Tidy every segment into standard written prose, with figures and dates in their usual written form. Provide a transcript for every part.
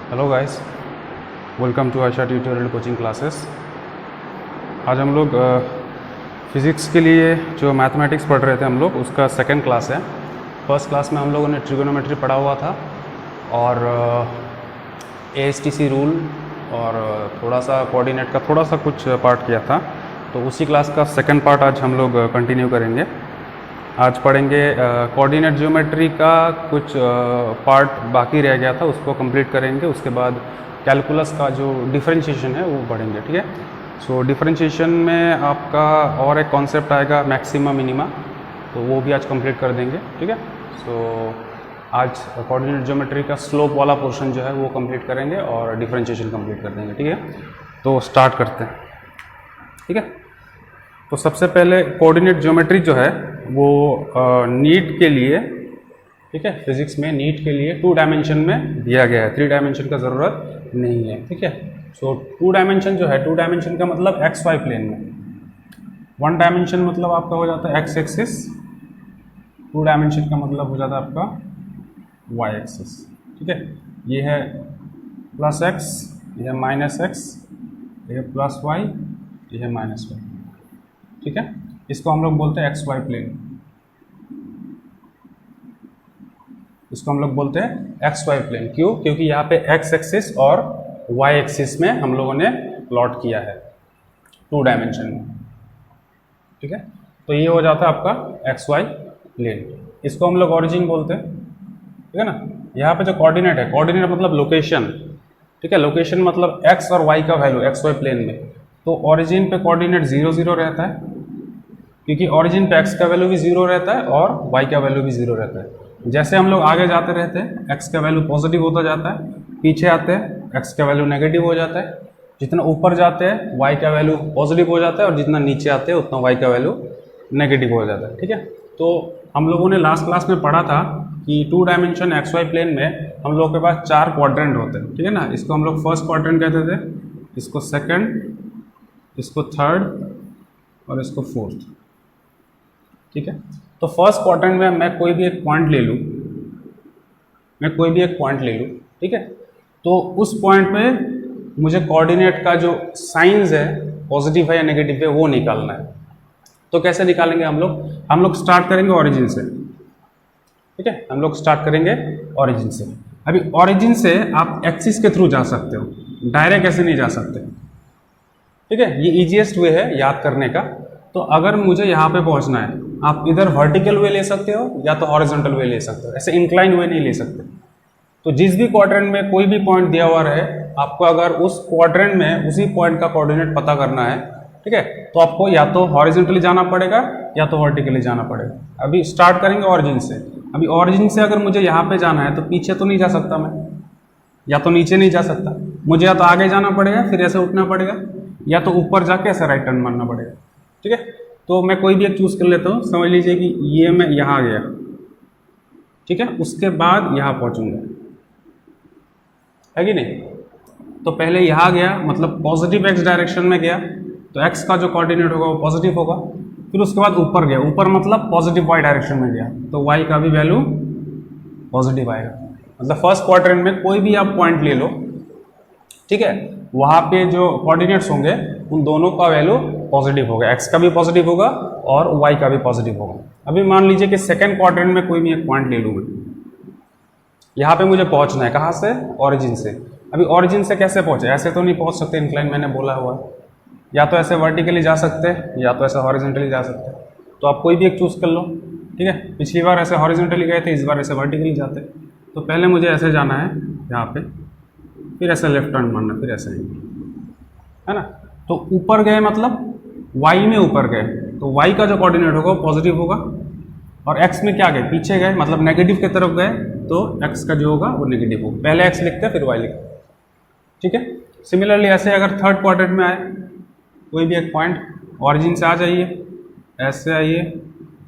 Hello guys, welcome to Ayesha tutorial coaching classes. आज हम लोग फिज़िक्स के लिए जो मैथमेटिक्स पढ़ रहे थे हम लोग उसका सेकंड क्लास है। फर्स्ट क्लास में हम लोगों ने ट्रिगोनोमेट्री पढ़ा हुआ था और ASTC रूल और थोड़ा सा कोऑर्डिनेट का थोड़ा सा कुछ पार्ट किया था। तो उसी क्लास का सेकंड पार्ट आज हम लोग कंटिन्यू करेंगे। आज पढ़ेंगे कोऑर्डिनेट ज्योमेट्री का कुछ पार्ट बाकी रह गया था, उसको कंप्लीट करेंगे। उसके बाद कैलकुलस का जो डिफरेंशिएशन है वो पढ़ेंगे, ठीक है। सो डिफरेंशिएशन में आपका और एक कॉन्सेप्ट आएगा मैक्सिमा मिनिमा, तो वो भी आज कंप्लीट कर देंगे, ठीक है। सो आज कोऑर्डिनेट ज्योमेट्री का स्लोप वाला पोर्शन जो है वो कंप्लीट करेंगे और डिफरेंशिएशन कंप्लीट कर देंगे, ठीक है। तो स्टार्ट करते हैं, ठीक है। तो सबसे पहले कोऑर्डिनेट ज्योमेट्री जो है वो नीट के लिए, ठीक है, फिजिक्स में नीट के लिए 2 डायमेंशन में दिया गया है, 3 डायमेंशन का ज़रूरत नहीं है, ठीक है। सो 2 डायमेंशन जो है, 2 डायमेंशन का मतलब एक्स वाई प्लेन में, 1 डायमेंशन मतलब आपका हो जाता है एक्स एक्सिस, 2 डायमेंशन का मतलब हो जाता है आपका वाई एक्सिस, ठीक है। ये है प्लस एक्स, ये है माइनस एक्स, ये है प्लस वाई, ये है माइनस वाई, ठीक है। इसको हम लोग बोलते हैं एक्स वाई प्लेन, इसको हम लोग बोलते हैं एक्स वाई प्लेन। क्यों? क्योंकि यहाँ पे एक्स एक्सिस और वाई एक्सिस में हम लोगों ने प्लॉट किया है 2 डायमेंशन में, ठीक है। तो ये हो जाता है आपका एक्स वाई प्लेन। इसको हम लोग ऑरिजिन बोलते हैं, ठीक है ना। यहाँ पे जो कोऑर्डिनेट है, कोऑर्डिनेट मतलब लोकेशन, ठीक है। लोकेशन मतलब एक्स और वाई का वैल्यू एक्स वाई प्लेन में। तो ऑरिजिन पे कोऑर्डिनेट 0 0 रहता है, क्योंकि ऑरिजिन पे एक्स का वैल्यू भी 0 रहता है और वाई का वैल्यू भी 0 रहता है। जैसे हम लोग आगे जाते रहते हैं एक्स का वैल्यू पॉजिटिव होता जाता है, पीछे आते हैं एक्स का वैल्यू नेगेटिव हो जाता है, जितना ऊपर जाते हैं वाई का वैल्यू पॉजिटिव हो जाता है और जितना नीचे आते हैं उतना वाई का वैल्यू नेगेटिव हो जाता है, ठीक है। तो हम लोगों ने लास्ट क्लास में पढ़ा था कि 2 डायमेंशन एक्स वाई प्लेन में हम लोगों के पास 4 क्वाड्रेंट होते हैं, ठीक है ना। इसको हम लोग फर्स्ट क्वाड्रेंट कहते थे, इसको सेकेंड, इसको थर्ड और इसको फोर्थ, ठीक है। तो फर्स्ट क्वाड्रेंट में मैं कोई भी एक पॉइंट ले लूँ, ठीक है। तो उस पॉइंट पे मुझे कोऑर्डिनेट का जो साइंस है, पॉजिटिव है या नेगेटिव है, वो निकालना है। तो कैसे निकालेंगे हम लोग स्टार्ट करेंगे ऑरिजिन से, ठीक है। हम लोग स्टार्ट करेंगे ऑरिजिन से। अभी ऑरिजिन से आप एक्सिस के थ्रू जा सकते हो, डायरेक्ट ऐसे नहीं जा सकते, ठीक है। ये इजीएस्ट वे है याद करने का। तो अगर मुझे यहाँ पे पहुँचना है, आप इधर वर्टिकल वे ले सकते हो या तो हॉरिजॉन्टल वे ले सकते हो, ऐसे इंक्लाइन वे नहीं ले सकते। तो जिस भी क्वाड्रेंट में कोई भी पॉइंट दिया हुआ रहे, आपको अगर उस क्वाड्रेंट में उसी पॉइंट का कोऑर्डिनेट पता करना है, ठीक है, तो आपको या तो हॉरिजॉन्टली जाना पड़ेगा या तो वर्टिकली जाना पड़ेगा। अभी स्टार्ट करेंगे ऑरिजिन से। अभी ऑरिजिन से अगर मुझे यहाँ पे जाना है तो पीछे तो नहीं जा सकता मैं, या तो नीचे नहीं जा सकता, मुझे या तो आगे जाना पड़ेगा फिर ऐसे उठना पड़ेगा, या तो ऊपर जाके ऐसे राइट टर्न मारना पड़ेगा, ठीक है। तो मैं कोई भी एक चूज कर लेता हूँ। समझ लीजिए कि ये मैं यहाँ गया, ठीक है, उसके बाद यहाँ पहुँचूंगा, है कि नहीं। तो पहले यहाँ गया मतलब पॉजिटिव एक्स डायरेक्शन में गया, तो एक्स का जो कोऑर्डिनेट होगा वो पॉजिटिव होगा। फिर उसके बाद ऊपर गया, ऊपर मतलब पॉजिटिव वाई डायरेक्शन में गया, तो वाई का भी वैल्यू पॉजिटिव आएगा। मतलब फर्स्ट क्वाड्रेंट में कोई भी आप पॉइंट ले लो, ठीक है, वहाँ पे जो कोऑर्डिनेट्स होंगे उन दोनों का वैल्यू पॉजिटिव होगा, एक्स का भी पॉजिटिव होगा और वाई का भी पॉजिटिव होगा। अभी मान लीजिए कि सेकंड क्वाड्रेंट में कोई भी एक पॉइंट ले लूँ मैं, यहाँ पे मुझे पहुँचना है, कहाँ से? ऑरिजिन से। अभी ऑरिजिन से कैसे पहुँचे? ऐसे तो नहीं पहुँच सकते, इंक्लाइन मैंने बोला हुआ है, या तो ऐसे वर्टिकली जा सकते हैं या तो ऐसे हॉरिजॉन्टली जा सकते हैं। तो आप कोई भी एक चूज़ कर लो, ठीक है। पिछली बार ऐसे हॉरिजॉन्टली गए थे, इस बार ऐसे वर्टिकली जाते। तो पहले मुझे ऐसे जाना है यहाँ पे, फिर ऐसे लेफ्ट टर्न मारना, फिर ऐसे है ना। तो ऊपर गए मतलब वाई में ऊपर गए, तो वाई का जो कोऑर्डिनेट होगा वो पॉजिटिव होगा, और एक्स में क्या गए? पीछे गए मतलब नेगेटिव की तरफ गए, तो एक्स का जो होगा वो नेगेटिव होगा। पहले एक्स लिखते हैं फिर वाई लिखते हैं, ठीक है। सिमिलरली ऐसे अगर थर्ड क्वाड्रेंट में आए, कोई भी एक पॉइंट ऑरिजिन से आ जाइए, ऐसे आइए,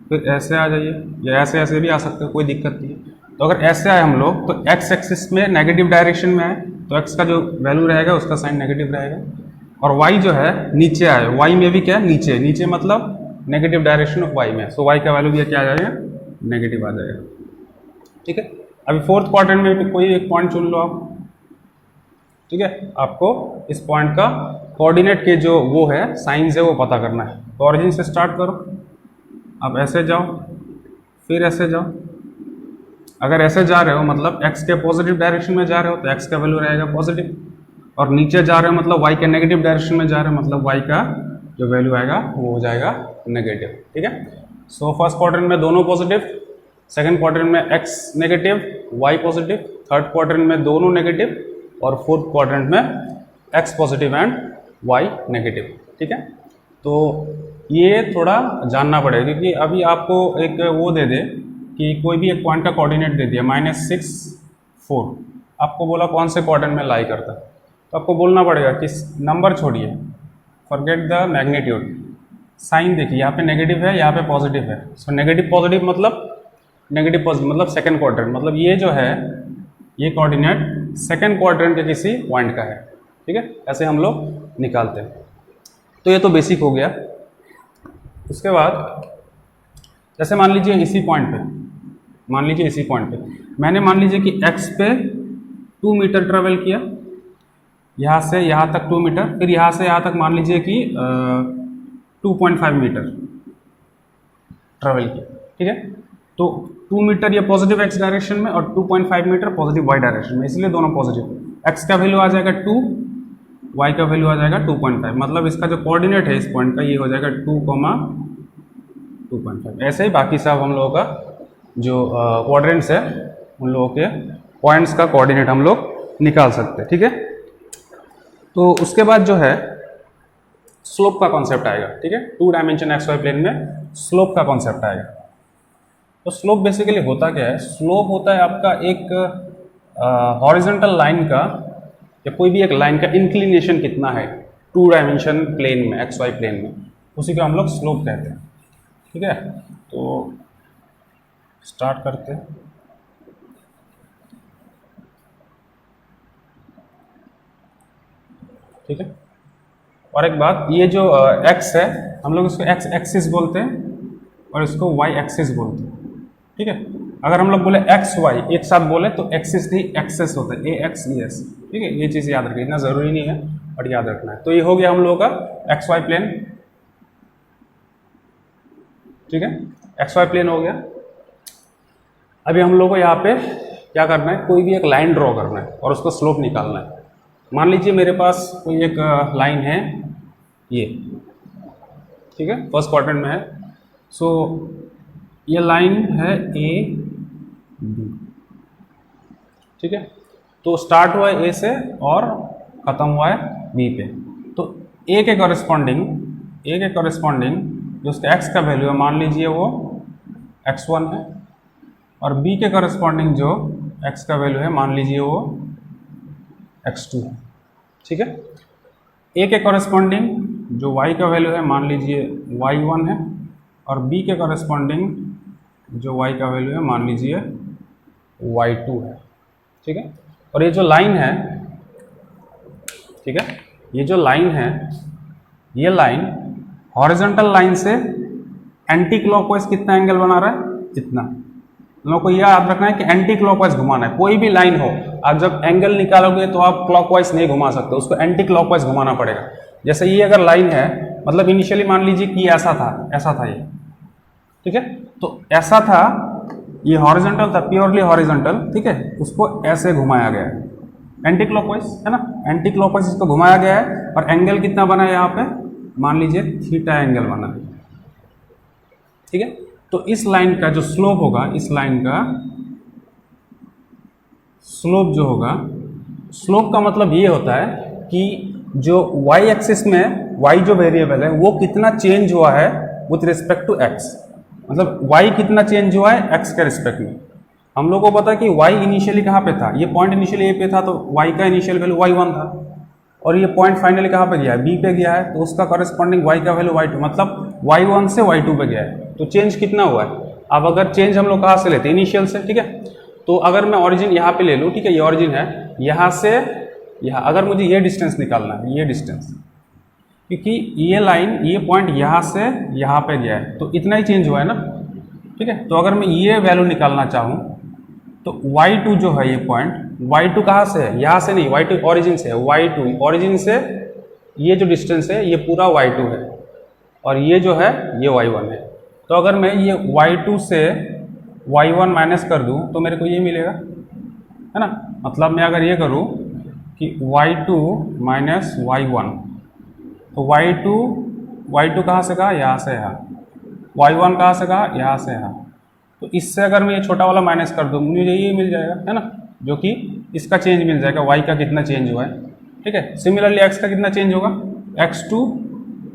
फिर ऐसे आ जाइए, या ऐसे ऐसे भी आ सकते हो, कोई दिक्कत नहीं है। तो अगर ऐसे आए हम लोग, तो एक्स एक्सिस में नेगेटिव डायरेक्शन में आए, तो एक्स का जो वैल्यू रहेगा उसका साइन नेगेटिव रहेगा। और वाई जो है नीचे आए, वाई में भी क्या है? नीचे, नीचे मतलब नेगेटिव डायरेक्शन ऑफ वाई में, सो वाई का वैल्यू भी क्या आ जाएगा? नेगेटिव आ जाएगा, ठीक है। अभी फोर्थ क्वाड्रेंट में भी कोई एक पॉइंट चुन लो आप, ठीक है, आपको इस पॉइंट का कोऑर्डिनेट के जो वो है साइंस है वो पता करना है। तो ऑरिजिन से स्टार्ट करो, अब ऐसे जाओ, फिर ऐसे जाओ। अगर ऐसे जा रहे हो मतलब x के पॉजिटिव डायरेक्शन में जा रहे हो तो x का वैल्यू रहेगा पॉजिटिव, और नीचे जा रहे हो मतलब y के नेगेटिव डायरेक्शन में जा रहे हो मतलब y का जो वैल्यू आएगा वो हो जाएगा नेगेटिव। ठीक है, सो फर्स्ट क्वाड्रेंट में दोनों पॉजिटिव, सेकंड क्वाड्रेंट में x negative y positive, third quadrant में दोनों नेगेटिव, और फोर्थ क्वाड्रेंट में x positive and y negative. ठीक है, तो ये थोड़ा जानना पड़ेगा क्योंकि अभी आपको एक वो दे दे कि कोई भी एक पॉइंट का कोऑर्डिनेट दे दिया -6 4, आपको बोला कौन से क्वाड्रेंट में लाई करता है, तो आपको बोलना पड़ेगा कि नंबर छोड़िए, फॉरगेट द मैग्नीट्यूड, साइन देखिए यहाँ पे नेगेटिव है यहाँ पे पॉजिटिव है। सो नेगेटिव पॉजिटिव मतलब नेगेटिव पॉजिटिव मतलब सेकंड क्वाड्रेंट, मतलब ये जो है ये कोऑर्डिनेट सेकंड क्वाड्रेंट के किसी पॉइंट का है। ठीक है, ऐसे हम लोग निकालते हैं। तो ये तो बेसिक हो गया। उसके बाद जैसे मान लीजिए इसी पॉइंट पे, मान लीजिए इसी पॉइंट पे मैंने मान लीजिए कि x पे 2 मीटर ट्रेवल किया, यहाँ से यहाँ तक 2 मीटर, फिर यहाँ से यहाँ तक मान लीजिए कि 2.5 मीटर ट्रेवल किया। ठीक है, तो 2 मीटर ये पॉजिटिव x डायरेक्शन में और 2.5 मीटर पॉजिटिव y डायरेक्शन में, इसलिए दोनों पॉजिटिव। x का वैल्यू आ जाएगा 2, y का वैल्यू आ जाएगा 2.5, मतलब इसका जो कोऑर्डिनेट है इस पॉइंट का ये हो जाएगा 2,2.5। ऐसे ही बाकी सब हम लोगों का जो क्वाड्रेंट्स है उन लोगों के पॉइंट्स का कोऑर्डिनेट हम लोग निकाल सकते हैं। ठीक है, तो उसके बाद जो है स्लोप का कॉन्सेप्ट आएगा। ठीक है, 2 डायमेंशन XY प्लेन में स्लोप का कॉन्सेप्ट आएगा। तो स्लोप बेसिकली होता क्या है? स्लोप होता है आपका एक हॉरिजॉन्टल लाइन का या कोई भी एक लाइन का इंक्लिनेशन कितना है 2 डायमेंशन प्लेन में, XY प्लेन में, उसी को हम लोग स्लोप कहते हैं। ठीक है, तो स्टार्ट करते हैं। ठीक है, और एक बात, ये जो x है हम लोग इसको x एक्सिस बोलते हैं और इसको y एक्सिस बोलते हैं। ठीक है, अगर हम लोग बोले x y एक साथ बोले तो एक्सिस नहीं एक्सेस होता है, AX ES। ठीक है, ये चीज़ याद रखिए, इतना ज़रूरी नहीं है बट याद रखना है। तो ये हो गया हम लोगों का XY प्लेन। ठीक है, XY प्लेन हो गया। अभी हम लोग को यहाँ पे क्या करना है, कोई भी एक लाइन ड्रॉ करना है और उसका स्लोप निकालना है। मान लीजिए मेरे पास कोई एक लाइन है ये, ठीक है, फर्स्ट क्वाड्रेंट में है। सो ये लाइन है AB। ठीक है, तो स्टार्ट हुआ है A से और ख़त्म हुआ है B पे। तो A के कॉरेस्पॉन्डिंग जो उसका x का वैल्यू है मान लीजिए वो x1 है, और B के कॉरेस्पॉन्डिंग जो x का वैल्यू है मान लीजिए वो x2 है। ठीक है, A के कॉरेस्पॉन्डिंग जो y का वैल्यू है मान लीजिए y1 है, और B के कॉरेस्पॉन्डिंग जो y का वैल्यू है मान लीजिए y2 है। ठीक है, और ये जो लाइन है, ठीक है, ये जो लाइन है, ये लाइन हॉरिजॉन्टल लाइन से एंटी क्लॉकवाइज कितना एंगल बना रहा है? इतना। लोगों को यह याद रखना है कि एंटी क्लॉकवाइज घुमाना है। कोई भी लाइन हो, आप जब एंगल निकालोगे तो आप क्लॉकवाइज नहीं घुमा सकते, उसको एंटी क्लॉकवाइज घुमाना पड़ेगा। जैसे ये अगर लाइन है, मतलब इनिशियली मान लीजिए कि ऐसा था ये। ठीक है, तो ऐसा था, ये हॉरिजॉन्टल था, प्योरली हॉरिजॉन्टल। ठीक है, उसको ऐसे घुमाया गया है एंटी क्लॉकवाइज, है ना, एंटी क्लॉकवाइज इसको घुमाया गया है, और एंगल कितना बना है यहाँ पे? मान लीजिए थीटा एंगल बना है। ठीक है, तो इस लाइन का जो स्लोप होगा, इस लाइन का स्लोप जो होगा, स्लोप का मतलब ये होता है कि जो y एक्सिस में y जो वेरिएबल है वो कितना चेंज हुआ है विथ रिस्पेक्ट टू x, मतलब y कितना चेंज हुआ है x के रिस्पेक्ट में। हम लोग को पता है कि y इनिशियली कहाँ पे था, ये पॉइंट इनिशियली ए पे था, तो y का इनिशियल वैल्यू y1 था, और ये पॉइंट फाइनली कहाँ पे गया है? b पे गया है, तो उसका कॉरेस्पॉन्डिंग y का वैल्यू y2, मतलब y1 से y2 पे गया है। तो चेंज कितना हुआ है? अब अगर चेंज हम लोग कहाँ से लेते हैं? इनिशियल से। ठीक है, तो अगर मैं ऑरिजिन यहाँ पे ले लूँ, ठीक है, ये ऑरिजिन है, यहाँ से यहाँ अगर मुझे ये डिस्टेंस निकालना है, ये डिस्टेंस, क्योंकि ये लाइन, ये पॉइंट यहाँ से यहाँ पे गया है, तो इतना ही चेंज हुआ है ना। ठीक है, तो अगर मैं ये वैल्यू निकालना चाहूँ तो y2 जो है ये पॉइंट, y2 कहाँ से है, यहाँ से नहीं, y2 ओरिजिन से है, y2 ओरिजिन से ये जो डिस्टेंस है ये पूरा y2 है और ये जो है ये y1 है। तो अगर मैं ये y2 से y1 माइनस कर दूं तो मेरे को ये मिलेगा, है ना। मतलब मैं अगर ये करूं कि y2 माइनस y1, तो y2 कहाँ से कहा, यहाँ से यहाँ, y1 कहाँ से कहा, यहाँ से यहाँ। तो इससे अगर मैं ये छोटा वाला माइनस कर दूँ मुझे ये मिल जाएगा, है ना, जो कि इसका चेंज मिल जाएगा, y का कितना चेंज हुआ है, ठीक है। सिमिलरली x का कितना चेंज होगा, x2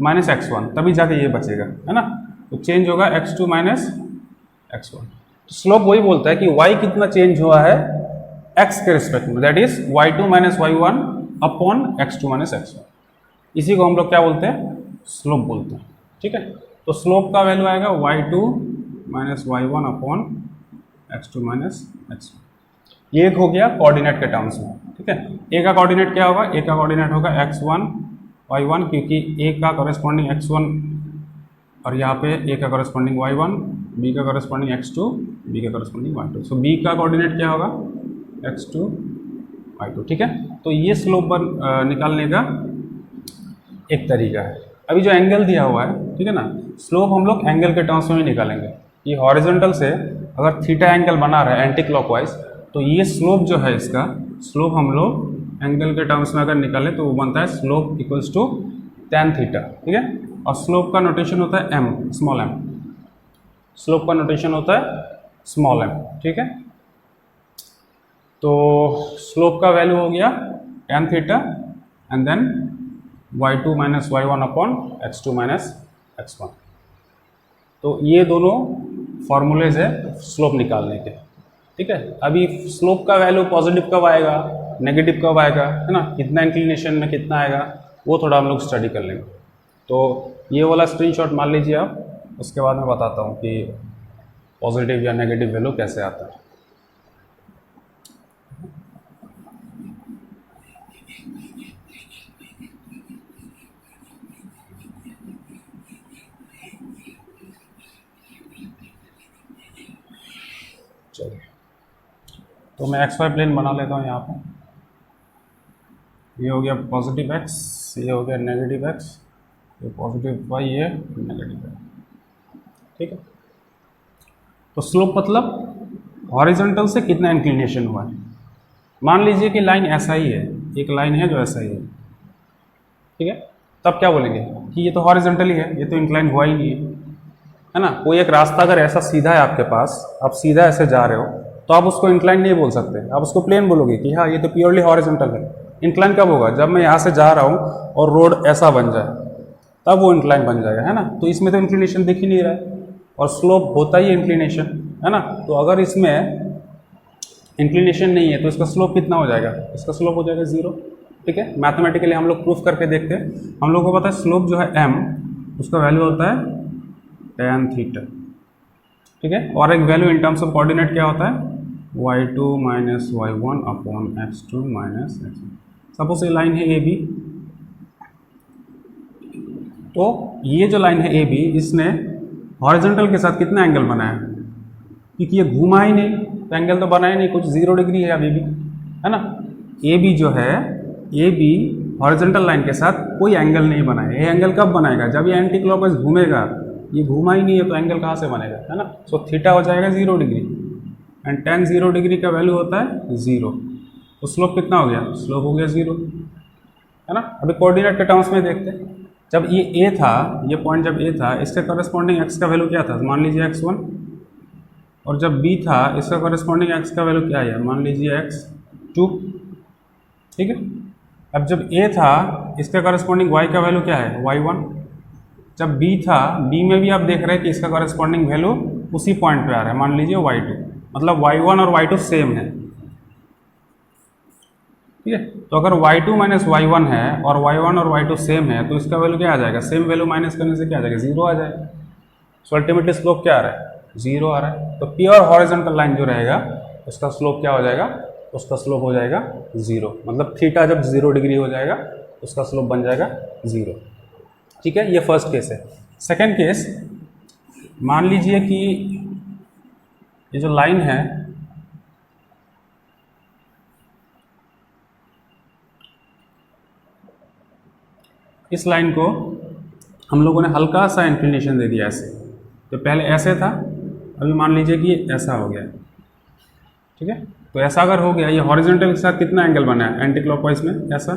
माइनस x1, तभी जाके ये बचेगा, है ना। तो चेंज होगा x2 माइनस x1। तो स्लोप वही बोलता है कि y कितना चेंज हुआ है x के रिस्पेक्ट में, that is y2 minus y1 upon x2 minus x1। इसी को हम लोग क्या बोलते हैं, स्लोप बोलते हैं, ठीक है। तो स्लोप का वैल्यू आएगा y2 minus y1 upon x2 minus x1। ये एक हो गया कोऑर्डिनेट के टर्म्स में, ठीक है। a का कोऑर्डिनेट क्या होगा, a का कोऑर्डिनेट होगा x1 y1, क्योंकि a का कॉरेस्पॉन्डिंग x1 और यहाँ पे a का कॉरेस्पॉन्डिंग y1, b का कॉरेस्पॉन्डिंग x2, b का कॉरेस्पॉन्डिंग y2। सो b का कोऑर्डिनेट क्या होगा, x2 y2, ठीक है। तो ये स्लोप निकालने का एक तरीका है। अभी जो एंगल दिया हुआ है, ठीक है ना, स्लोप हम लोग एंगल के टर्म्स में ही निकालेंगे। ये हॉरिजॉन्टल से अगर थीटा एंगल बना रहा है एंटी क्लॉकवाइज, तो ये स्लोप जो है इसका स्लोप हम लोग एंगल के टर्म्स में अगर निकालें तो वो बनता है slope equals to tan theta, ठीक है। और स्लोप का नोटेशन होता है m, स्मॉल m। स्लोप का नोटेशन होता है स्मॉल m, ठीक है। तो स्लोप का वैल्यू हो गया tan theta and then y2 minus y1 upon x2 minus x1। तो ये दोनों फॉर्मूलेज है स्लोप निकालने के, ठीक है। अभी स्लोप का वैल्यू पॉजिटिव कब आएगा, नेगेटिव कब आएगा, है ना, कितना इंक्लिनेशन में कितना आएगा, वो थोड़ा हम लोग स्टडी कर लेंगे। तो ये वाला स्क्रीनशॉट मान लीजिए आप, उसके बाद मैं बताता हूँ कि पॉजिटिव या नेगेटिव वैल्यू कैसे आता है। चलिए, तो मैं XY प्लेन बना लेता हूँ यहाँ पर। ये हो गया पॉजिटिव x, ये हो गया नेगेटिव x, ये पॉजिटिव y, ये नेगेटिव y, ठीक है। तो स्लोप मतलब हॉरिजॉन्टल से कितना इंक्लिनेशन हुआ है। मान लीजिए कि लाइन ऐसा ही है, एक लाइन है जो ऐसा ही है, ठीक है। तब क्या बोलेंगे कि ये तो हॉरिजॉन्टल ही है, ये तो इंक्लाइन हुआ ही नहीं है ना। कोई एक रास्ता अगर ऐसा सीधा है आपके पास, आप सीधा ऐसे जा रहे हो, तो आप उसको इंक्लाइन नहीं बोल सकते, आप उसको प्लेन बोलोगे कि हाँ ये तो प्योरली हॉरिजॉन्टल है। इंक्लाइन कब होगा, जब मैं यहाँ से जा रहा हूँ और रोड ऐसा बन जाए, तब वो इंक्लाइन बन जाएगा, है ना। तो इसमें तो इंक्लिनेशन दिख ही नहीं रहा है, और स्लोप होता ही इंक्लिनेशन, है ना। तो अगर इसमें इंक्लिनेशन नहीं है तो इसका स्लोप कितना हो जाएगा, इसका स्लोप हो जाएगा 0, ठीक है। मैथमेटिकली हम लोग प्रूफ करके देखते हैं। हम लोग को पता है स्लोप जो है m, उसका वैल्यू होता है tan थीटा, ठीक है। और एक value in terms of coordinate क्या होता है, y2 minus y1 upon x2 minus x1। Suppose ये लाइन है AB, तो ये जो लाइन है AB, इसने हॉरिजॉन्टल के साथ कितना एंगल बनाया, क्योंकि ये घूमा ही नहीं तो एंगल तो बना ही नहीं, कुछ 0 डिग्री है अभी भी, है ना। AB जो है, AB हॉरिजॉन्टल लाइन के साथ कोई एंगल नहीं बनाया। ये एंगल कब बनाएगा, जब ये एंटी क्लॉकवाइज घूमेगा। ये घूमा ही नहीं है तो एंगल कहाँ से बनेगा, है ना। सो थीटा हो जाएगा 0 डिग्री एंड tan 0 डिग्री का वैल्यू होता है 0। तो स्लोप कितना हो गया, स्लोप हो गया 0, है ना। अभी कोऑर्डिनेट के टर्म्स में देखते हैं। जब ये A था, ये पॉइंट जब A था, इसके कॉरेस्पॉन्डिंग x का वैल्यू क्या था, मान लीजिए x1। और जब B था, इसका कॉरेस्पॉन्डिंग x का वैल्यू क्या है, मान लीजिए x2, ठीक है। अब जब A था, इसका कॉरेस्पॉन्डिंग y का वैल्यू क्या है, y1। जब B था, B में भी आप देख रहे हैं कि इसका कॉरेस्पॉन्डिंग वैल्यू उसी पॉइंट पे आ रहा है, मान लीजिए y2। मतलब y1 और y2 सेम है, ठीक है। तो अगर y2 माइनस y1 है और y1 और y2 सेम है, तो इसका वैल्यू क्या आ जाएगा, सेम वैल्यू माइनस करने से क्या आ जाएगा, 0 आ जाएगा। सो अल्टीमेटली स्लोप क्या आ रहा है, 0 आ रहा है। तो प्योर हॉरिजॉन्टल लाइन जो रहेगा उसका स्लोप क्या हो जाएगा, उसका स्लोप हो जाएगा 0। मतलब थीटा जब 0 डिग्री हो जाएगा उसका स्लोप बन जाएगा 0, ठीक है। ये फर्स्ट केस है। सेकेंड केस, मान लीजिए कि ये जो लाइन है इस लाइन को हम लोगों ने हल्का सा इंक्लिनेशन दे दिया ऐसे, तो पहले ऐसे था, अभी मान लीजिए कि ये ऐसा हो गया, ठीक है। तो ऐसा अगर हो गया, ये हॉरिजॉन्टल के साथ कितना एंगल बना है एंटी क्लॉकवाइज में, ऐसा,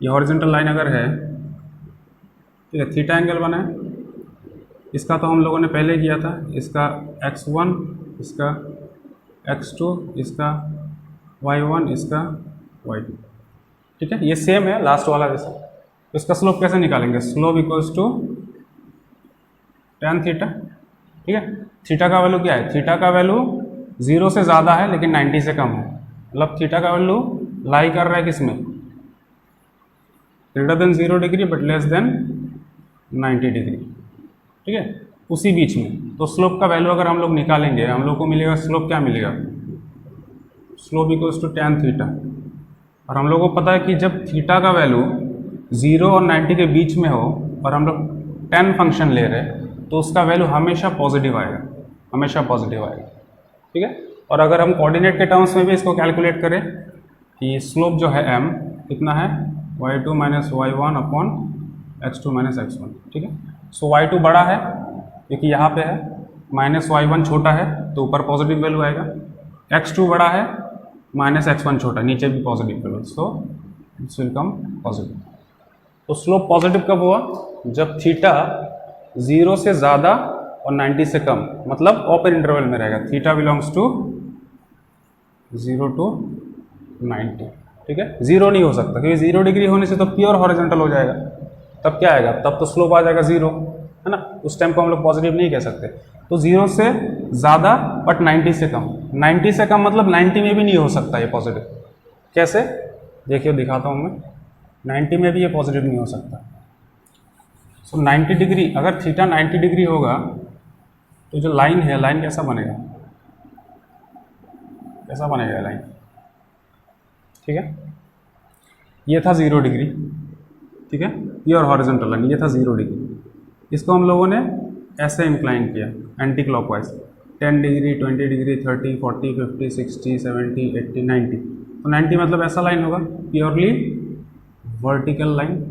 ये हॉरिजॉन्टल लाइन अगर है, ठीक है, थीटा एंगल बना है। इसका तो हम लोगों ने पहले किया था, इसका x1, इसका x2, इसका y1, इसका y2, ठीक है, ये सेम है लास्ट वाला जैसा। तो इसका स्लोप कैसे निकालेंगे, slope equals to tan theta, ठीक है। थीटा का वैल्यू क्या है, थीटा का वैल्यू 0 से ज़्यादा है लेकिन 90 से कम है, मतलब थीटा का वैल्यू लाई कर रहा है किसमें, greater than 0 degree but less than 90 degree, ठीक है, उसी बीच में। तो स्लोप का वैल्यू अगर हम लोग निकालेंगे, हम लोग को मिलेगा स्लोप, क्या मिलेगा, slope equals to tan theta. और हम लोग को पता है कि जब थीटा का वैल्यू 0 और 90 के बीच में हो और हम लोग tan फंक्शन ले रहे हैं, तो उसका वैल्यू हमेशा पॉजिटिव आएगा, हमेशा पॉजिटिव आएगा, ठीक है। और अगर हम कोऑर्डिनेट के टर्म्स में भी इसको कैलकुलेट करें कि स्लोप जो है m कितना है, y2 minus y1 upon x2 minus x1, ठीक है। सो y2 बड़ा है क्योंकि यहाँ पे है, माइनस y1 छोटा है तो ऊपर पॉजिटिव वैल्यू आएगा, x2 बड़ा है, माइनस x1 छोटा, नीचे भी positive value, so it's will come positive. तो स्लोप पॉजिटिव कब हुआ, जब थीटा 0 से ज़्यादा और 90 से कम, मतलब ओपन इंटरवल में रहेगा, थीटा बिलोंग्स टू 0 to 90, ठीक है। 0 नहीं हो सकता क्योंकि 0 डिग्री होने से तो प्योर हॉरिजॉन्टल हो जाएगा, तब क्या आएगा, तब तो स्लोप आ जाएगा 0, है ना, उस टाइम को हम लोग पॉजिटिव नहीं कह सकते। तो 0 से ज़्यादा बट 90 से कम, 90 से कम मतलब 90 में भी नहीं हो सकता ये पॉजिटिव, कैसे, देखिए दिखाता हूँ मैं, 90 में भी ये पॉजिटिव नहीं हो सकता। सो 90 डिग्री, अगर थीटा 90 डिग्री होगा तो जो लाइन है, लाइन कैसा बनेगा, कैसा बनेगा लाइन, ठीक है, ये था 0 डिग्री, ठीक है, प्योर हॉरिजॉन्टल लाइन, ये था 0 डिग्री, इसको हम लोगों ने ऐसे इंक्लाइन किया एंटी क्लॉकवाइज, 10 डिग्री, 20 डिग्री, 30, 40, 50, 60, 70, 80, 90, तो 90 मतलब ऐसा लाइन होगा, प्योरली वर्टिकल लाइन,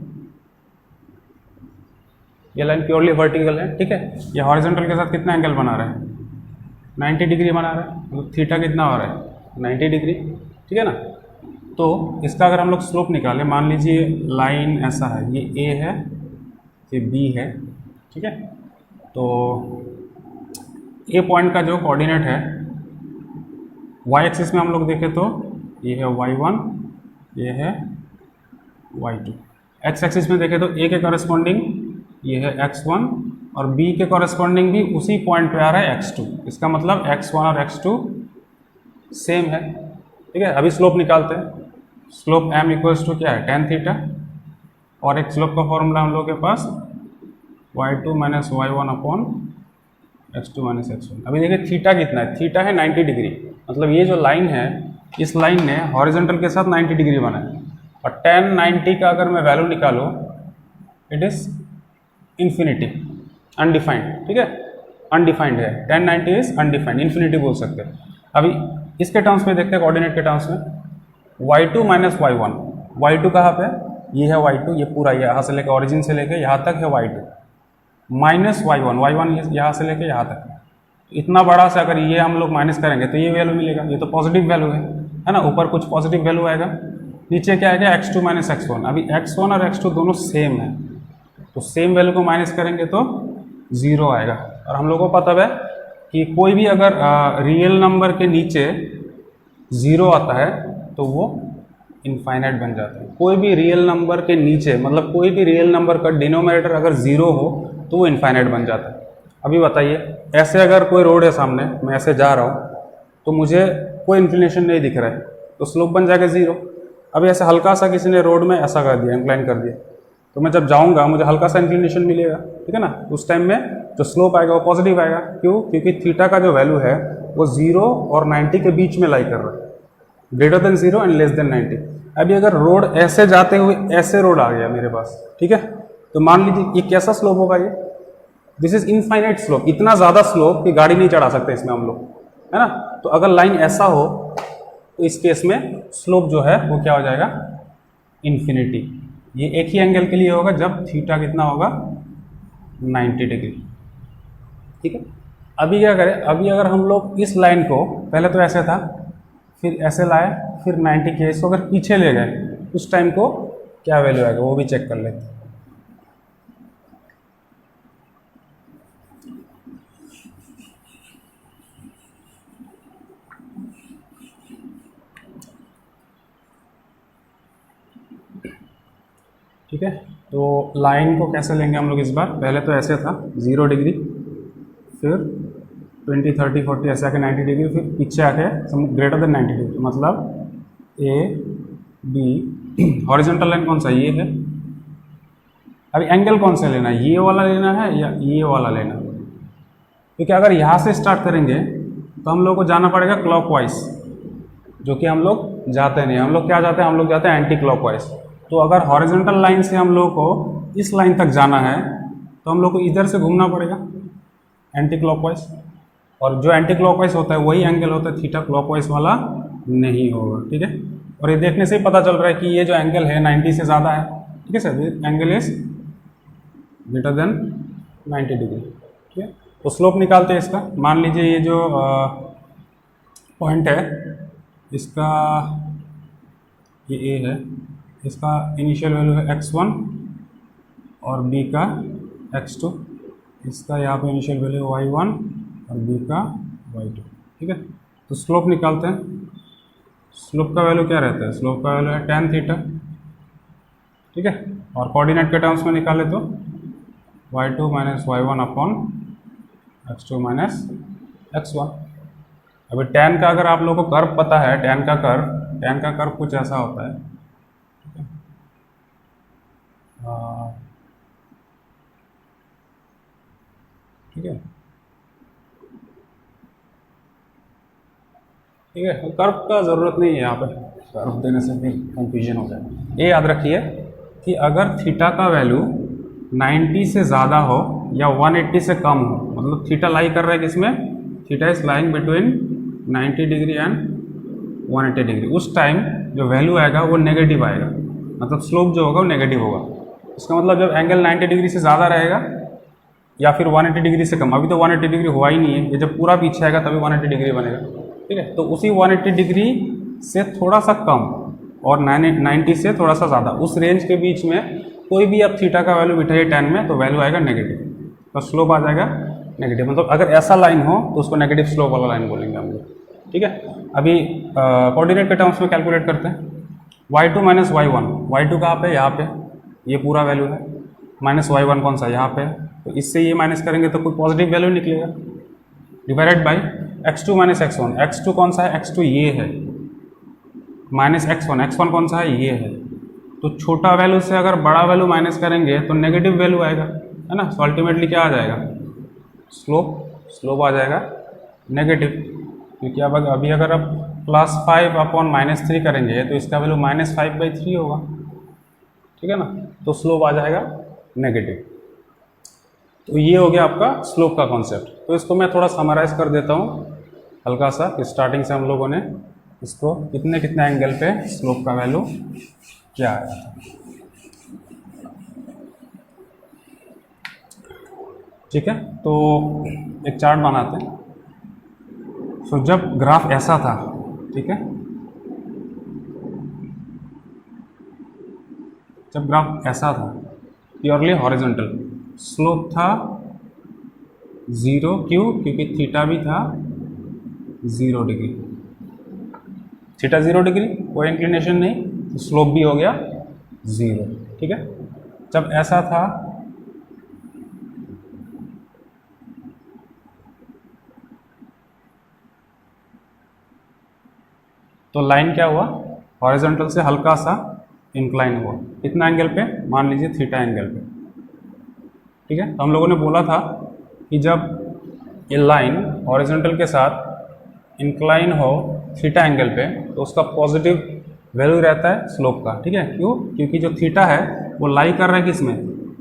ये लाइन प्योरली वर्टिकल है, ठीक है। ये हॉरिजॉन्टल के साथ कितना एंगल बना रहा है, 90 डिग्री बना रहा है, मतलब थीटा कितना हो रहा है, 90 डिग्री, ठीक है ना। तो इसका अगर हम लोग स्लोप निकालें, मान लीजिए लाइन ऐसा है, ये ए है, ये बी है, ठीक है। तो ए पॉइंट का जो कोऑर्डिनेट है, वाई एक्सिस में हम लोग देखें तो ये है y1, ये है y2, एक्स एक्सिस में देखें तो ए के कॉरेस्पॉन्डिंग ये है x1 और b के कॉरेस्पॉन्डिंग भी उसी पॉइंट पे आ रहा है x2, इसका मतलब x1 और x2 सेम है, ठीक है। अभी स्लोप निकालते हैं, स्लोप m इक्वल्स टू क्या है, tan थीटा, और एक स्लोप का फॉर्मूला हम लोग के पास y2 minus y1 upon x2 minus x1। अभी देखिए थीटा कितना है, थीटा है 90 डिग्री, मतलब ये जो लाइन है, इस लाइन ने हॉरिजॉन्टल के साथ 90 डिग्री बना है, और tan 90 का अगर मैं वैल्यू निकालूँ, इट इज़ इन्फिनिटी, अनडिफाइंड, ठीक है, अनडिफाइंड है, tan 90 इज अनडिफाइंड, इन्फिनिटी बोल सकते हैं। अभी इसके टर्म्स में देखते हैं, कोऑर्डिनेट के टर्म्स में, y2 माइनस y1, y2 कहाँ पे, ये है y2, ये पूरा यहाँ से लेकर ओरिजिन से लेकर यहाँ तक है y2, माइनस y1, y1 यहाँ से लेकर यहाँ तक, इतना बड़ा से अगर ये हम लोग माइनस करेंगे तो ये वैल्यू मिलेगा, ये तो पॉजिटिव वैल्यू है ना, ऊपर कुछ पॉजिटिव वैल्यू आएगा, नीचे क्या आएगा x2 माइनस x1। अभी x1 और x2 दोनों सेम है, तो सेम वैल्यू को माइनस करेंगे तो 0 आएगा। और हम लोगों को पता है कि कोई भी अगर रियल नंबर के नीचे 0 आता है तो वो इनफाइनाइट बन जाता है, कोई भी रियल नंबर के नीचे, मतलब कोई भी रियल नंबर का डिनोमिनेटर अगर 0 हो तो वो इनफाइनाइट बन जाता है। अभी बताइए, ऐसे अगर कोई रोड है सामने, मैं ऐसे जा रहा हूँ तो मुझे कोई इंक्लिनेशन नहीं दिख रहा है, तो स्लोप बन जाएगा 0। अभी ऐसे हल्का सा किसी ने रोड में ऐसा कर दिया, इंक्लाइन कर दिया, तो मैं जब जाऊंगा मुझे हल्का सा इंक्लिनेशन मिलेगा, ठीक है ना, उस टाइम में जो स्लोप आएगा वो पॉजिटिव आएगा। क्यों? क्योंकि थीटा का जो वैल्यू है वो 0 और 90 के बीच में लाई कर रहा है, greater than 0 and less than 90। अभी अगर रोड ऐसे जाते हुए ऐसे रोड आ गया मेरे पास, ठीक है, तो मान लीजिए ये कैसा स्लोप होगा, ये दिस इज इनफाइनाइट स्लोप, इतना ज़्यादा स्लोप कि गाड़ी नहीं चढ़ा सकते इसमें हम लोग, है ना। तो अगर लाइन ऐसा हो तो इस केस में स्लोप जो है वो क्या हो जाएगा, इन्फिनिटी, ये एक ही एंगल के लिए होगा जब थीटा कितना होगा 90 डिग्री। ठीक है, अभी क्या करें, अभी अगर हम लोग इस लाइन को पहले तो ऐसे था, फिर ऐसे लाए, फिर 90 किया, इसको अगर पीछे ले गए उस टाइम को क्या वैल्यू आएगा वो भी चेक कर लेते हैं। ठीक है, तो लाइन को कैसे लेंगे हम लोग इस बार, पहले तो ऐसे था 0 डिग्री, फिर 20 30 40 ऐसे आके 90 डिग्री, फिर पीछे आके ग्रेटर देन 90 डिग्री, मतलब ए बी। हॉरिजॉन्टल लाइन कौन सा, ये है। अभी एंगल कौन सा लेना है, ये वाला लेना है या ये वाला लेना है, क्योंकि अगर यहाँ से स्टार्ट करेंगे तो हम लोग को जाना पड़ेगा क्लॉकवाइज, जो कि हम लोग जाते नहीं। हम लोग क्या जाते हैं, हम लोग जाते हैं एंटी क्लॉकवाइज। तो अगर हॉरिजॉन्टल लाइन से हम लोग को इस लाइन तक जाना है तो हम लोग को इधर से घूमना पड़ेगा एंटी क्लॉकवाइज, और जो एंटी क्लॉकवाइज होता है वही एंगल होता है थीटा, क्लॉकवाइज वाला नहीं होगा। ठीक है, और ये देखने से ही पता चल रहा है कि ये जो एंगल है 90 से ज़्यादा है। ठीक है sir, angle is greater than 90 degree. ठीक है, तो स्लोप निकालते हैं इसका। मान लीजिए ये जो पॉइंट है इसका, ये ए है, इसका इनिशियल वैल्यू है x1 और b का x2, इसका यहाँ पे इनिशियल वैल्यू y1 और b का y2। ठीक है, तो स्लोप निकालते हैं। स्लोप का वैल्यू क्या रहता है, स्लोप का वैल्यू है tan थीटा। ठीक है, और कोऑर्डिनेट के टर्म्स में निकाले तो y2 minus y1 upon x2 minus x1। अभी tan का अगर आप लोगों को कर्व पता है, tan का कर्व कुछ ऐसा होता है। ठीक है, ठीक है, कर्व का ज़रूरत नहीं है यहाँ पे, कर्व देने से भी कंफ्यूजन हो जाए। ये याद रखिए कि अगर थीटा का वैल्यू 90 से ज़्यादा हो या 180 से कम हो, मतलब थीटा लाई कर रहा है किसमें, theta is lying between 90 degree and 180 degree, उस टाइम जो वैल्यू आएगा वो नेगेटिव आएगा, मतलब स्लोप जो होगा वो नेगेटिव होगा। इसका मतलब जब एंगल 90 डिग्री से ज़्यादा रहेगा या फिर 180 डिग्री से कम, अभी तो 180 डिग्री हुआ ही नहीं है, ये जब पूरा पीछे आएगा तभी 180 डिग्री बनेगा। ठीक है, तो उसी 180 डिग्री से थोड़ा सा कम और 90 से थोड़ा सा ज़्यादा, उस रेंज के बीच में कोई भी आप थीटा का वैल्यू बिठाइए tan में, तो वैल्यू आएगा नेगेटिव, तो स्लोप आ जाएगा नेगेटिव। मतलब अगर ऐसा लाइन हो तो उसको नेगेटिव स्लोप वाला लाइन बोलेंगे हम लोग। ठीक है, अभी कोऑर्डिनेट के टर्म्स में कैलकुलेट करते हैं। y2 माइनस y1, y2 कहाँ पे, यहाँ पे, ये पूरा वैल्यू है, माइनस y1 कौन सा, यहाँ पे, तो इससे ये माइनस करेंगे तो कोई पॉजिटिव वैल्यू निकलेगा, divided by x2 minus x1। x2 कौन सा है, x2 ये है, माइनस x1, x1 कौन सा है, ये है। तो छोटा वैल्यू से अगर बड़ा वैल्यू माइनस करेंगे तो नेगेटिव वैल्यू आएगा, है ना। तो अल्टीमेटली क्या आ जाएगा, स्लोप आ जाएगा नेगेटिव, क्योंकि अब अभी अगर आप +5 अपॉन -3 करेंगे तो इसका वैल्यू -5/3 होगा। ठीक है ना, तो स्लोप आ जाएगा नेगेटिव। तो ये हो गया आपका स्लोप का कॉन्सेप्ट। तो इसको मैं थोड़ा समराइज कर देता हूँ हल्का सा। स्टार्टिंग से हम लोगों ने इसको कितने एंगल पे स्लोप का वैल्यू क्या आया था। ठीक है, तो एक चार्ट बनाते हैं। तो जब ग्राफ ऐसा था, ठीक है, जब ग्राफ ऐसा था प्योरली हॉरिजॉन्टल, स्लोप था 0, क्यों, क्योंकि थीटा भी था 0 डिग्री, थीटा 0 डिग्री, कोई इंक्लिनेशन नहीं, तो स्लोप भी हो गया 0। ठीक है, जब ऐसा था तो लाइन क्या हुआ, हॉरिजॉन्टल से हल्का सा इंक्लाइन हुआ, कितना एंगल पे, मान लीजिए थीटा एंगल पे। ठीक है, तो हम लोगों ने बोला था कि जब ये लाइन हॉरिजॉन्टल के साथ इंक्लाइन हो थीटा एंगल पे तो उसका पॉजिटिव वैल्यू रहता है स्लोप का। ठीक है, क्यों, क्योंकि जो थीटा है वो लाई कर रहा है किसमें,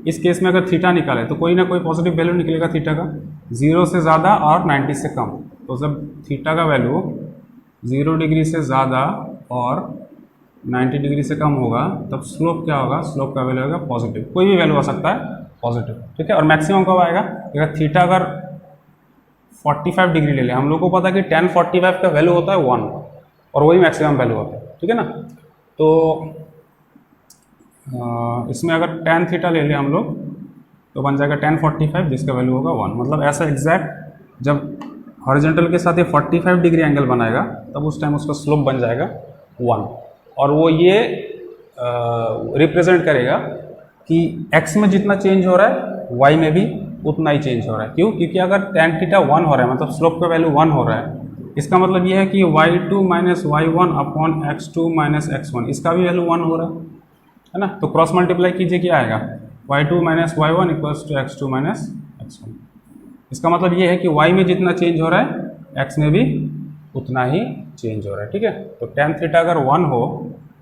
इस केस में अगर थीटा निकाले तो कोई ना कोई पॉजिटिव वैल्यू निकलेगा थीटा का, 0 से ज़्यादा और 90 से कम। तो जब थीटा का वैल्यू 0 डिग्री से ज़्यादा और 90 डिग्री से कम होगा तब स्लोप क्या होगा, स्लोप का वैल्यू होगा पॉजिटिव, कोई भी वैल्यू आ सकता है पॉजिटिव, ठीक है। और मैक्सिमम कब आएगा, अगर थीटा अगर 45 डिग्री ले लें, हम लोग को पता है कि tan 45 का वैल्यू होता है 1 और वही मैक्सिमम वैल्यू होता है, ठीक है ना। तो इसमें अगर tan थीटा ले लें हम लोग तो बन जाएगा tan 45 जिसका वैल्यू होगा 1, मतलब ऐसा एग्जैक्ट जब हॉरिजॉन्टल के साथ ये 45 डिग्री एंगल बनाएगा तब उस टाइम उसका स्लोप बन जाएगा 1, और वो ये रिप्रेजेंट करेगा कि x में जितना चेंज हो रहा है y में भी उतना ही चेंज हो रहा है। क्यों, क्योंकि अगर tan थीटा 1 हो रहा है मतलब स्लोप का वैल्यू 1 हो रहा है, इसका मतलब ये है कि y2 minus y1 upon x2 minus x1 इसका भी वैल्यू 1 हो रहा है ना। तो क्रॉस मल्टीप्लाई कीजिए, क्या आएगा, y2 minus y1 equals to x2 minus x1। इसका मतलब ये है कि y में जितना चेंज हो रहा है x में भी उतना ही चेंज हो रहा है, ठीक है। तो tan थीटा अगर 1 हो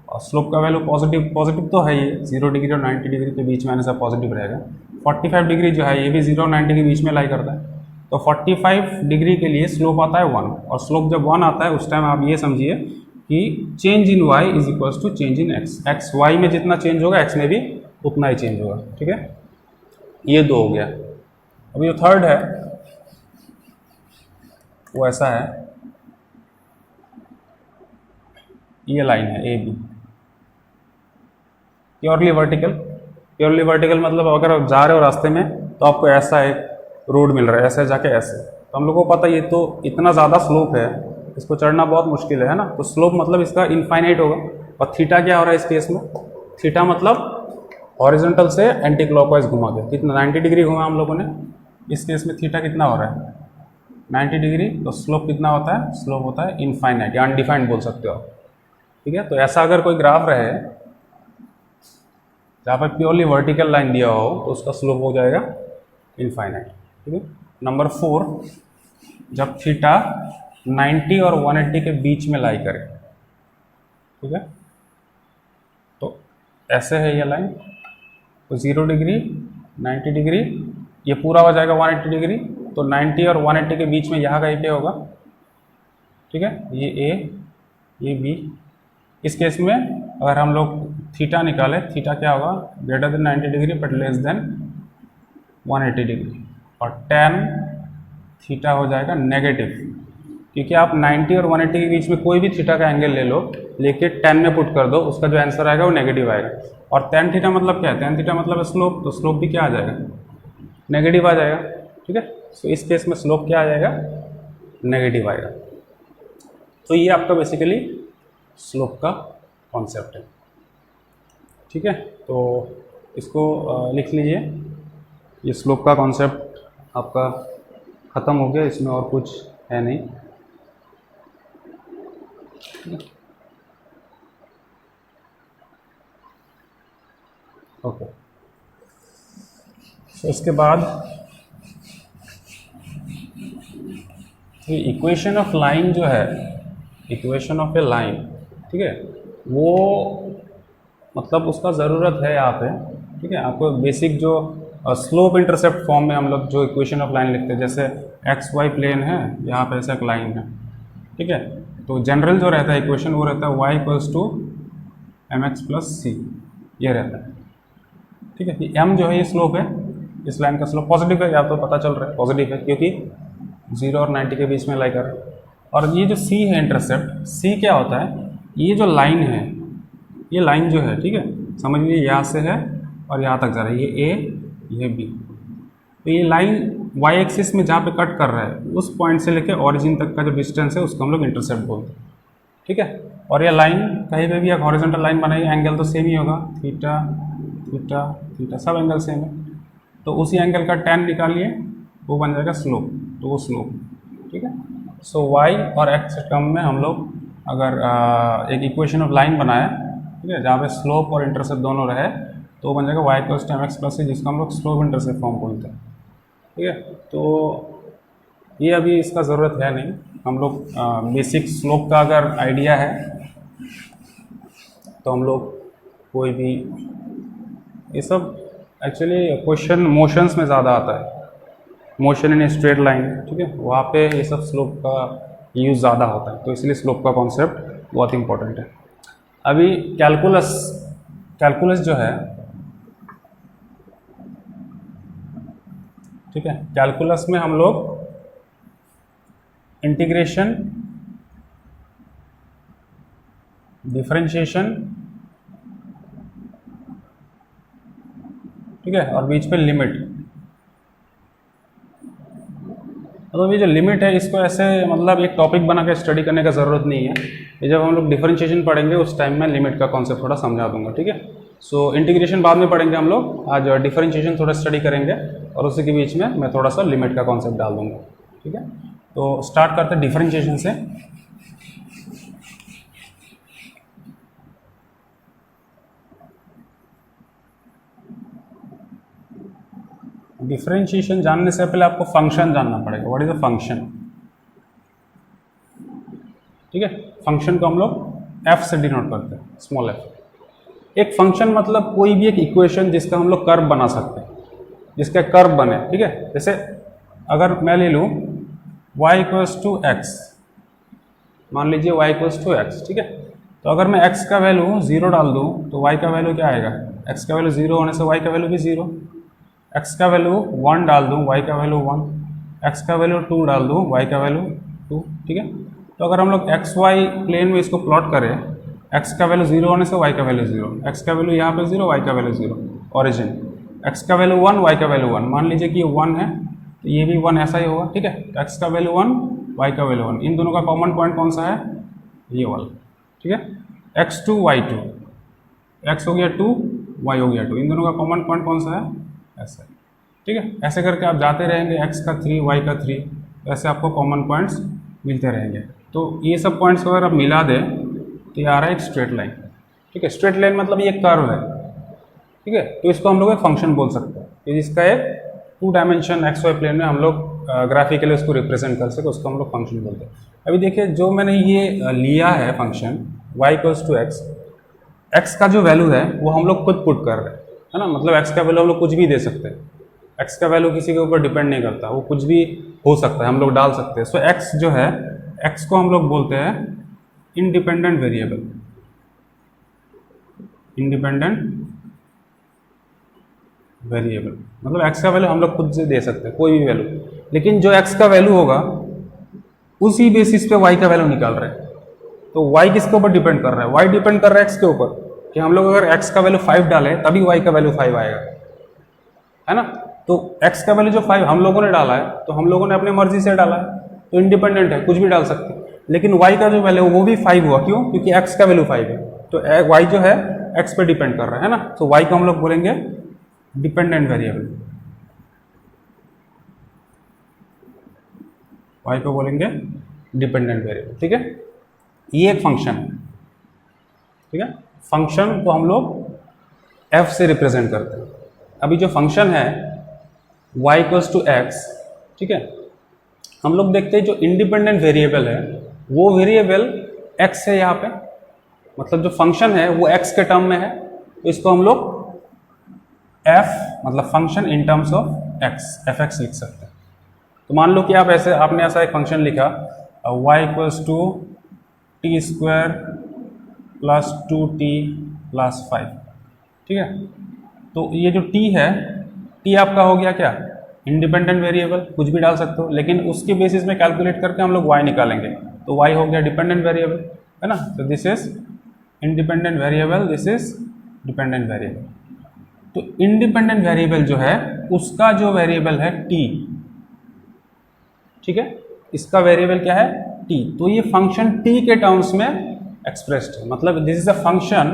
और स्लोप का वैल्यू पॉजिटिव, पॉजिटिव तो है ये 0 डिग्री और 90 डिग्री के बीच में आने से पॉजिटिव रहेगा। 45 डिग्री जो है ये भी 0 और 90 के बीच में लाई करता है, तो 45 डिग्री के लिए स्लोप आता है 1, और स्लोप जब 1 आता है उस टाइम आप ये समझिए कि change in y is equals to change in x, x y में जितना चेंज होगा x में भी उतना ही चेंज होगा, ठीक है। ये 2 हो गया। अभी जो थर्ड है वो ऐसा है, ये लाइन है A B, purely vertical. Purely vertical मतलब अगर आप जा रहे हो रास्ते में तो आपको ऐसा एक रोड मिल रहा है, ऐसे जाके ऐसे, तो हम लोगों को पता है ये तो इतना ज़्यादा स्लोप है, इसको चढ़ना बहुत मुश्किल है ना। तो स्लोप मतलब इसका इनफाइनाइट होगा। और थीटा क्या हो रहा है इस केस में, थीटा मतलब हॉरिजॉन्टल से एंटी क्लॉकवाइज घुमा के, कितना 90 डिग्री घुमा हम लोगों ने, इस केस में थीटा कितना हो रहा है 90 डिग्री, तो स्लोप कितना होता है, स्लोप होता है इनफाइनाइट या अनडिफाइंड बोल सकते हो आप, ठीक है। तो ऐसा अगर कोई ग्राफ रहे जहाँ पर प्योरली वर्टिकल लाइन दिया हो तो उसका स्लोप हो जाएगा इनफाइनाइट, ठीक है। नंबर 4, जब थीटा 90 और 180 के बीच में लाई करे, ठीक है, तो ऐसे है ये लाइन, तो 0 डिग्री 90 डिग्री ये पूरा हो जाएगा 180 डिग्री, तो 90 और 180 के बीच में यहाँ कहीं पे होगा, ठीक है, ये ए ये बी। इस केस में अगर हम लोग थीटा निकालें, थीटा क्या होगा, greater than 90 degree but less than 180 degree, और tan थीटा हो जाएगा नेगेटिव, क्योंकि आप 90 और 180 के बीच में कोई भी थीटा का एंगल ले लो, लेके tan में पुट कर दो, उसका जो आंसर आएगा वो नेगेटिव आएगा। और tan थीटा मतलब क्या है, tan थीटा मतलब स्लोप, तो स्लोप भी क्या आ जाएगा, नेगेटिव आ जाएगा, ठीक है। तो इस केस में स्लोप क्या आ जाएगा, नेगेटिव आएगा। तो ये आपका बेसिकली स्लोप का कॉन्सेप्ट है, ठीक है। तो इसको लिख लीजिए, ये स्लोप का कॉन्सेप्ट आपका ख़त्म हो गया, इसमें और कुछ है नहीं। ओके, तो इसके बाद ये इक्वेशन ऑफ लाइन जो है, इक्वेशन ऑफ ए लाइन, ठीक है, वो मतलब उसका ज़रूरत है यहाँ पे, ठीक है। आपको बेसिक जो स्लोप इंटरसेप्ट फॉर्म में हम लोग जो इक्वेशन ऑफ लाइन लिखते हैं, जैसे एक्स वाई प्लेन है, यहाँ पे ऐसा एक लाइन है, ठीक है, तो जनरल जो रहता है इक्वेशन वो रहता है y equals to m x plus c, ये रहता है, ठीक है। m जो है ये स्लोप है, इस लाइन का स्लोप पॉजिटिव है, यहाँ तो पता चल रहा है पॉजिटिव है क्योंकि 0 और 90 के बीच में लाई कर रहा है। और ये जो c है इंटरसेप्ट, c क्या होता है, ये जो लाइन है, ये लाइन जो है, ठीक है, समझ लीजिए यहाँ से है और यहाँ तक जा रहा है, ये a ये b, तो ये लाइन y एक्सिस में जहाँ पे कट कर रहा है उस पॉइंट से लेकर ऑरिजिन तक का जो डिस्टेंस है उसको हम लोग इंटरसेप्ट बोलते हैं, ठीक है। और ये लाइन कहीं पे भी आप हॉरिजॉन्टल लाइन बनाइए, एंगल तो सेम ही होगा, थीटा थीटा थीटा सब एंगल सेम है, तो उसी एंगल का tan निकालिए, वो बन जाएगा स्लोप, तो वो स्लोप, ठीक है। सो y और x टर्म में हम लोग अगर एक इक्वेशन ऑफ लाइन बनाए, ठीक है, जहाँ पे स्लोप और इंटरसेप्ट दोनों रहे, तो बन जाएगा y equals to m x plus c, जिसको हम लोग स्लोप इंटरसेप्ट फॉर्म बोलते हैं, ठीक है। तो ये अभी इसका ज़रूरत है नहीं, हम लोग बेसिक स्लोप का अगर आइडिया है तो हम लोग कोई भी, ये सब एक्चुअली क्वेश्चन मोशंस में ज़्यादा आता है, मोशन इन स्ट्रेट लाइन, ठीक है, वहाँ पे ये सब स्लोप का यूज़ ज़्यादा होता है, तो इसलिए स्लोप का कॉन्सेप्ट बहुत इंपॉर्टेंट है। अभी कैलकुलस जो है, ठीक है, कैलकुलस में हम लोग इंटीग्रेशन, डिफरेंशिएशन, ठीक है, और बीच पे लिमिट। तो ये जो लिमिट है इसको ऐसे मतलब एक टॉपिक बना के स्टडी करने का ज़रूरत नहीं है। ये जब हम लोग डिफरेंशिएशन पढ़ेंगे उस टाइम में लिमिट का कॉन्सेप्ट थोड़ा समझा दूंगा, ठीक है। सो इंटीग्रेशन बाद में पढ़ेंगे हम लोग, आज डिफरेंशिएशन थोड़ा स्टडी करेंगे और उसी के बीच में मैं थोड़ा सा लिमिट का कॉन्सेप्ट डाल दूंगा, ठीक है। तो स्टार्ट करते हैं डिफरेंशिएशन से। डिफरेंशिएशन जानने से पहले आपको फंक्शन जानना पड़ेगा। व्हाट इज अ फंक्शन, ठीक है। फंक्शन को हम लोग एफ से डिनोट करते हैं, स्मॉल एफ। एक फंक्शन मतलब कोई भी एक इक्वेशन जिसका हम लोग कर्व बना सकते हैं, जिसका कर्व बने, ठीक है। जैसे अगर मैं ले लूँ y इक्वल्स टू एक्स, मान लीजिए y इक्वल्स टू एक्स, ठीक है। तो अगर मैं x का वैल्यू 0 डाल दूँ तो y का वैल्यू क्या आएगा, x का वैल्यू 0 होने से y का वैल्यू भी 0। x का वैल्यू 1 डाल दूँ, y का वैल्यू 1, x का वैल्यू 2 डाल दूँ, y का वैल्यू 2, ठीक है। तो अगर हम लोग एक्स वाई प्लेन में इसको प्लॉट करें, x का वैल्यू 0 होने से y का वैल्यू 0, x का वैल्यू यहाँ पे 0, y का वैल्यू 0, ओरिजिन, x का वैल्यू 1, y का वैल्यू 1, मान लीजिए कि ये 1 है तो ये भी 1 ऐसा ही होगा, ठीक है। तो x का वैल्यू 1, y का वैल्यू 1, इन दोनों का कॉमन पॉइंट कौन सा है, ये वाला, ठीक है। x2 y2, x हो गया 2, y हो गया 2, इन दोनों का कॉमन पॉइंट कौन सा है, ऐसा, ठीक है। ऐसे करके आप जाते रहेंगे, x का 3, y का 3, ऐसे आपको कॉमन पॉइंट्स मिलते रहेंगे। तो ये सब पॉइंट्स अगर आप मिला दें तो ये आ रहा है एक स्ट्रेट लाइन, ठीक है। स्ट्रेट लाइन मतलब ये कर्व है, ठीक है। तो इसको हम लोग एक फंक्शन बोल सकते हैं, तो इसका एक 2 डायमेंशन एक्स वाई प्लेन में हम लोग ग्राफिकली उसको रिप्रेजेंट कर सके, उसको हम लोग फंक्शन बोलते हैं। अभी देखिए जो मैंने ये लिया है function y equals to x, x का जो वैल्यू है वो हम लोग खुद पुट कर रहे हैं, है ना। मतलब एक्स का वैल्यू हम लोग कुछ भी दे सकते हैं, एक्स का वैल्यू किसी के ऊपर डिपेंड नहीं करता, वो कुछ भी हो सकता है, हम लोग डाल सकते हैं। सो एक्स जो है, एक्स को हम लोग बोलते हैं इंडिपेंडेंट वेरिएबल, इंडिपेंडेंट वेरिएबल मतलब एक्स का वैल्यू हम लोग खुद से दे सकते हैं, कोई भी वैल्यू, लेकिन जो एक्स का वैल्यू होगा उसी बेसिस पे वाई का वैल्यू निकाल रहे हैं। तो वाई किसके ऊपर डिपेंड कर रहा है, वाई डिपेंड कर रहा है एक्स के ऊपर, कि हम लोग अगर एक्स का वैल्यू 5 डालें तभी वाई का वैल्यू 5 आएगा, है ना। तो एक्स का वैल्यू जो 5 हम लोगों ने डाला है, तो हम लोगों ने अपनी मर्जी से डाला है, तो इंडिपेंडेंट है, कुछ भी डाल सकते हैं। लेकिन y का जो वैल्यू वो भी 5 हुआ, क्यों, क्योंकि x का वैल्यू 5 है, तो y जो है x पे डिपेंड कर रहा है ना। तो y को हम लोग बोलेंगे डिपेंडेंट वेरिएबल, y को बोलेंगे डिपेंडेंट वेरिएबल, ठीक है। ये एक फंक्शन है, ठीक है। फंक्शन को हम लोग f से रिप्रेजेंट करते हैं। अभी जो फंक्शन है y इक्वल्स टू एक्स, ठीक है, हम लोग देखते हैं जो इंडिपेंडेंट वेरिएबल है वो वेरिएबल x है यहाँ पे, मतलब जो फंक्शन है वो x के टर्म में है, तो इसको हम लोग f मतलब function in terms of x, fx लिख सकते हैं। तो मान लो कि आप ऐसे, आपने ऐसा एक फंक्शन लिखा y equals to t square plus 2t plus 5, ठीक है। तो ये जो t है, t आपका हो गया क्या, इंडिपेंडेंट वेरिएबल, कुछ भी डाल सकते हो, लेकिन उसके बेसिस में कैलकुलेट करके हम लोग y निकालेंगे, तो y हो गया डिपेंडेंट वेरिएबल, है ना। तो this is independent variable, this is dependent variable. तो इंडिपेंडेंट वेरिएबल जो है उसका जो वेरिएबल है t, ठीक है, इसका वेरिएबल क्या है t, तो ये फंक्शन t के टर्म्स में एक्सप्रेस्ड है, मतलब this is a function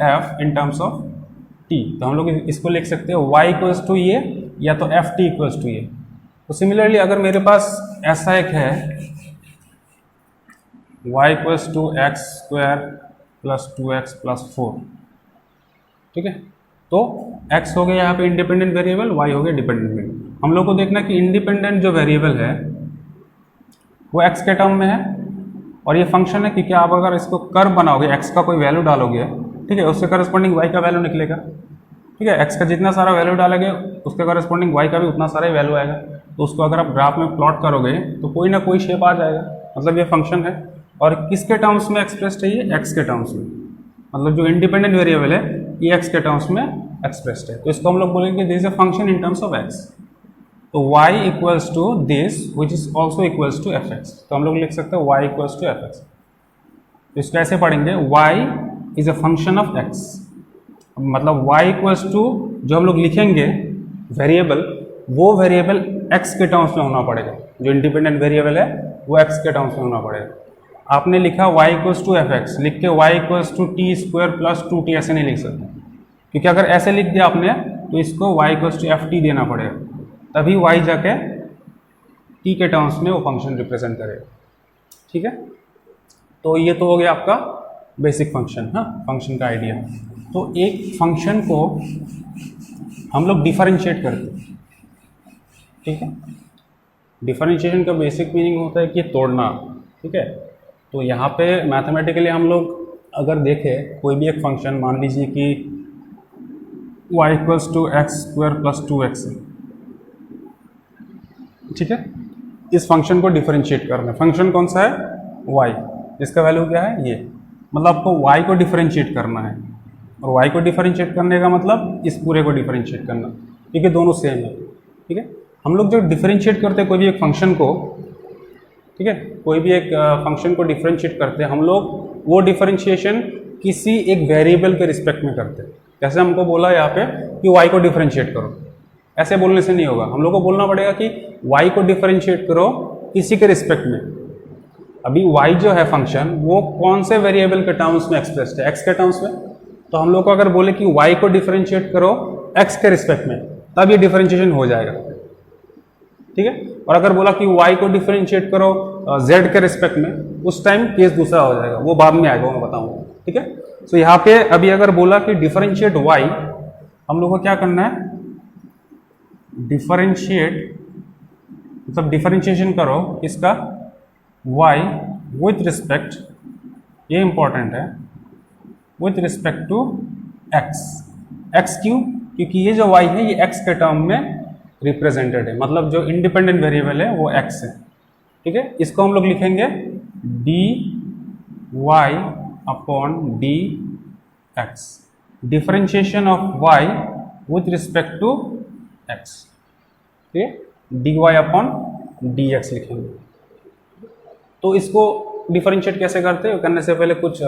f in terms of t। तो हम लोग इसको लिख सकते हैं y इक्वल्स टू ये, या तो एफ टी इक्वल्स टू ये। तो सिमिलरली अगर मेरे पास ऐसा एक है y equals to x square plus 2x plus 4, ठीक है, तो x हो गया यहाँ पे इंडिपेंडेंट वेरिएबल, y हो गया डिपेंडेंट वेरिएबल। हम लोग को देखना कि इंडिपेंडेंट जो वेरिएबल है वो x के टर्म में है, और ये फंक्शन है, क्योंकि आप अगर इसको कर्व बनाओगे, x का कोई वैल्यू डालोगे, ठीक है, उससे करस्पॉन्डिंग y का वैल्यू निकलेगा, ठीक है। x का जितना सारा वैल्यू डालेंगे उसके करस्पॉन्डिंग y का भी उतना सारा ही वैल्यू आएगा। तो उसको अगर आप ग्राफ में प्लॉट करोगे तो कोई ना कोई शेप आ जाएगा, मतलब ये फंक्शन है। और किसके टर्म्स में एक्सप्रेस्ड है ये, x के टर्म्स में, मतलब जो इंडिपेंडेंट वेरिएबल है ये एक्स के टर्म्स में एक्सप्रेस्ड है, तो इसको हम लोग बोलेंगे this is a function in terms of x. तो y equals to this which is also equals to f x, तो हम लोग लिख सकते हैं y equals to f x. तो इसको ऐसे पढ़ेंगे y is a function of x, मतलब y इक्वल्स टू जो हम लोग लिखेंगे वेरिएबल, वो वेरिएबल x के टर्म्स में होना पड़ेगा, जो इंडिपेंडेंट वेरिएबल है वो x के टर्म्स में होना पड़ेगा। आपने लिखा y equals to f x, लिख के y equals to t square plus 2t ऐसे नहीं लिख सकते, क्योंकि अगर ऐसे लिख दिया आपने तो इसको y equals to f t देना पड़ेगा, तभी y जाके t के टर्म्स में वो फंक्शन रिप्रेजेंट करेगा। ठीक है, तो ये तो हो गया आपका बेसिक फंक्शन, हाँ फंक्शन का आइडिया। तो एक फंक्शन को हम लोग डिफरेंशिएट करते हैं, ठीक है। डिफरेंशिएशन का बेसिक मीनिंग होता है कि तोड़ना, ठीक है। तो यहाँ पे मैथमेटिकली हम लोग अगर देखें कोई भी एक फंक्शन, मान लीजिए कि y equals to x square plus 2x, ठीक है। इस फंक्शन को डिफरेंशिएट करना है, फंक्शन कौन सा है y, इसका वैल्यू क्या है ये, मतलब आपको y को डिफरेंशिएट करना है, और y को डिफरेंशिएट करने का मतलब इस पूरे को डिफरेंशिएट करना, क्योंकि दोनों सेम है, ठीक है। हम लोग जब डिफरेंशिएट करते हैं कोई भी एक फंक्शन को, ठीक है, कोई भी एक फंक्शन को डिफरेंशिएट करते हैं हम लोग, वो डिफरेंशिएशन किसी एक वेरिएबल के रिस्पेक्ट में करते हैं। जैसे हमको बोला यहाँ पे कि y को डिफरेंशिएट करो, ऐसे बोलने से नहीं होगा, हम लोग को बोलना पड़ेगा कि y को डिफरेंशिएट करो किसी के रिस्पेक्ट में। अभी y जो है फंक्शन वो कौन से वेरिएबल के टर्म्स में एक्सप्रेस्ड है, x के टर्म्स में, तो हम लोग को अगर बोले कि y को डिफरेंशिएट करो x के रिस्पेक्ट में, तब ये डिफरेंशिएशन हो जाएगा, ठीक है। और अगर बोला कि y को डिफरेंशिएट करो z के रिस्पेक्ट में, उस टाइम केस दूसरा हो जाएगा, वो बाद में आएगा, मैं बताऊंगा, ठीक है। तो यहाँ पे अभी अगर बोला कि डिफरेंशिएट y, हम लोग को क्या करना है, डिफरेंशिएट मतलब डिफरेंशिएशन करो इसका y विथ रिस्पेक्ट, ये इंपॉर्टेंट है, with respect to x। x क्यों, क्योंकि ये जो y है ये x के टर्म में रिप्रेजेंटेड है, मतलब जो इंडिपेंडेंट वेरिएबल है वो x है, ठीक है। इसको हम लोग लिखेंगे dy upon dx, differentiation of y with respect to x, ठीक है, dy अपॉन dx लिखेंगे। तो इसको डिफरेंशिएट कैसे करते हैं, करने से पहले कुछ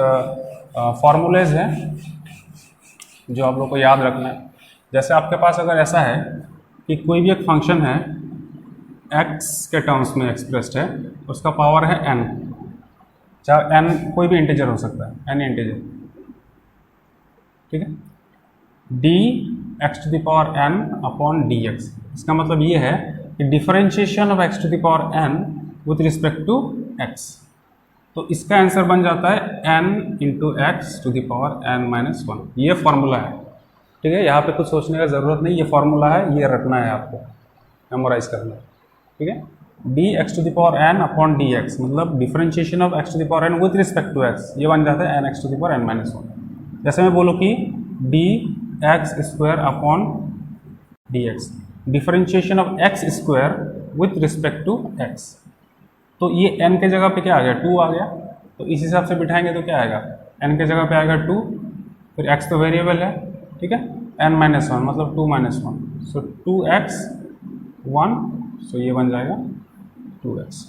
फॉर्मूलेज हैं जो आप लोग को याद रखना है। जैसे आपके पास अगर ऐसा है कि कोई भी एक फंक्शन है x के टर्म्स में एक्सप्रेस्ड है, उसका पावर है n, चाहे n कोई भी इंटीजर हो सकता है, n इंटीजर, ठीक है, dx to the power n upon dx। इसका मतलब ये है कि differentiation of x to the power n with respect to x, तो इसका आंसर बन जाता है n into x to the power n minus 1। ये फॉर्मूला है, ठीक है, यहाँ पे कुछ सोचने का ज़रूरत नहीं, ये फॉर्मूला है, ये रखना है आपको, मेमोराइज करना है, ठीक है। dx to the power n upon dx, मतलब differentiation of x to the power n with respect to x, ये बन जाता है nx to the power n minus 1। जैसे मैं बोलूँ कि dx square upon dx, differentiation of x square with respect to x, तो ये n के जगह पे क्या आ गया, 2 आ गया, तो इस हिसाब से बिठाएंगे तो क्या आएगा, n के जगह पे आएगा 2, फिर x तो वेरिएबल है, ठीक है, n माइनस 1 मतलब 2 माइनस 1, सो 2x 1, सो ये बन जाएगा 2x,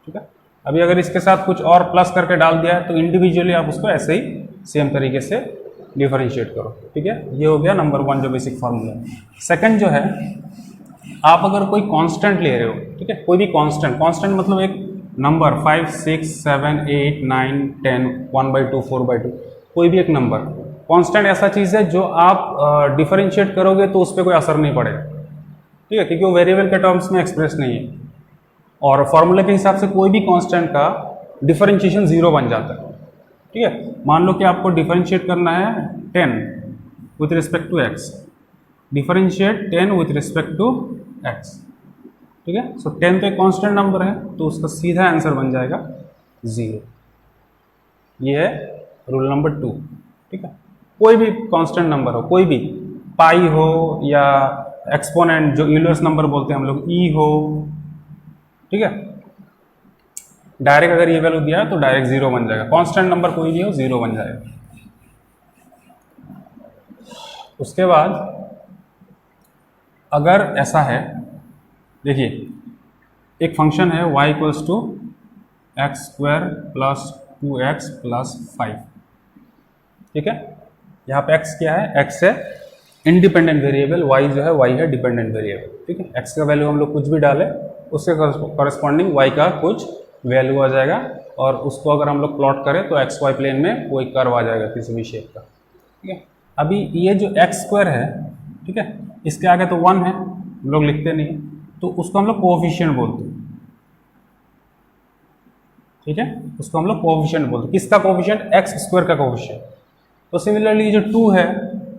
ठीक है। अभी अगर इसके साथ कुछ और प्लस करके डाल दिया है तो इंडिविजुअली आप उसको ऐसे ही सेम तरीके से डिफरेंशिएट करो, ठीक है। ये हो गया नंबर 1 जो बेसिक फार्मूला है। सेकंड जो है, आप अगर कोई कांस्टेंट ले रहे हो, ठीक है, कोई भी कांस्टेंट मतलब एक नंबर 5 6 7 8 9 10 1/2 4/2, कोई भी एक नंबर कांस्टेंट ऐसा चीज़ है जो आप डिफरेंशिएट करोगे तो उस पर कोई असर नहीं पड़ेगा, ठीक है, क्योंकि वो वेरिएबल के टर्म्स में एक्सप्रेस नहीं है, और फॉर्मूले के हिसाब से कोई भी कांस्टेंट का डिफरेंशिएशन 0 बन जाता है, ठीक है। मान लो कि आपको डिफरेंशिएट करना है 10 with respect to x, differentiate 10 with respect to x, ठीक है। सो 10 तो एक कांस्टेंट नंबर है, तो उसका सीधा आंसर बन जाएगा 0। ये है रूल नंबर 2, ठीक है। कोई भी कांस्टेंट नंबर हो, कोई भी पाई हो या एक्सपोनेंट जो यूलर्स नंबर बोलते हैं हम लोग, e हो, ठीक है, डायरेक्ट अगर ये वैल्यू दिया है तो डायरेक्ट 0 बन जाएगा, कांस्टेंट नंबर कोई भी हो 0 बन जाएगा। उसके बाद अगर ऐसा है, देखिए एक फंक्शन है y equals to x square plus 2x plus 5, ठीक है। यहाँ पे x क्या है, x है इंडिपेंडेंट वेरिएबल, y जो है y है डिपेंडेंट वेरिएबल, ठीक है। x का वैल्यू हम लोग कुछ भी डालें उसके करस्पॉन्डिंग y का कुछ वैल्यू आ जाएगा, और उसको अगर हम लोग प्लॉट करें तो एक्स वाई प्लेन में कोई कर्व आ जाएगा किसी भी शेप का, ठीक है। अभी ये जो एक्स स्क्वायर है, ठीक है, इसके आगे तो 1 है, हम लोग लिखते नहीं, तो उसको हम लोग कोएफिशिएंट बोलते हैं, ठीक है। उसको हम लोग कोएफिशिएंट बोलते हैं। किसका कोएफिशिएंट? एक्स स्क्वायर का कोएफिशिएंट। तो सिमिलरली जो 2 है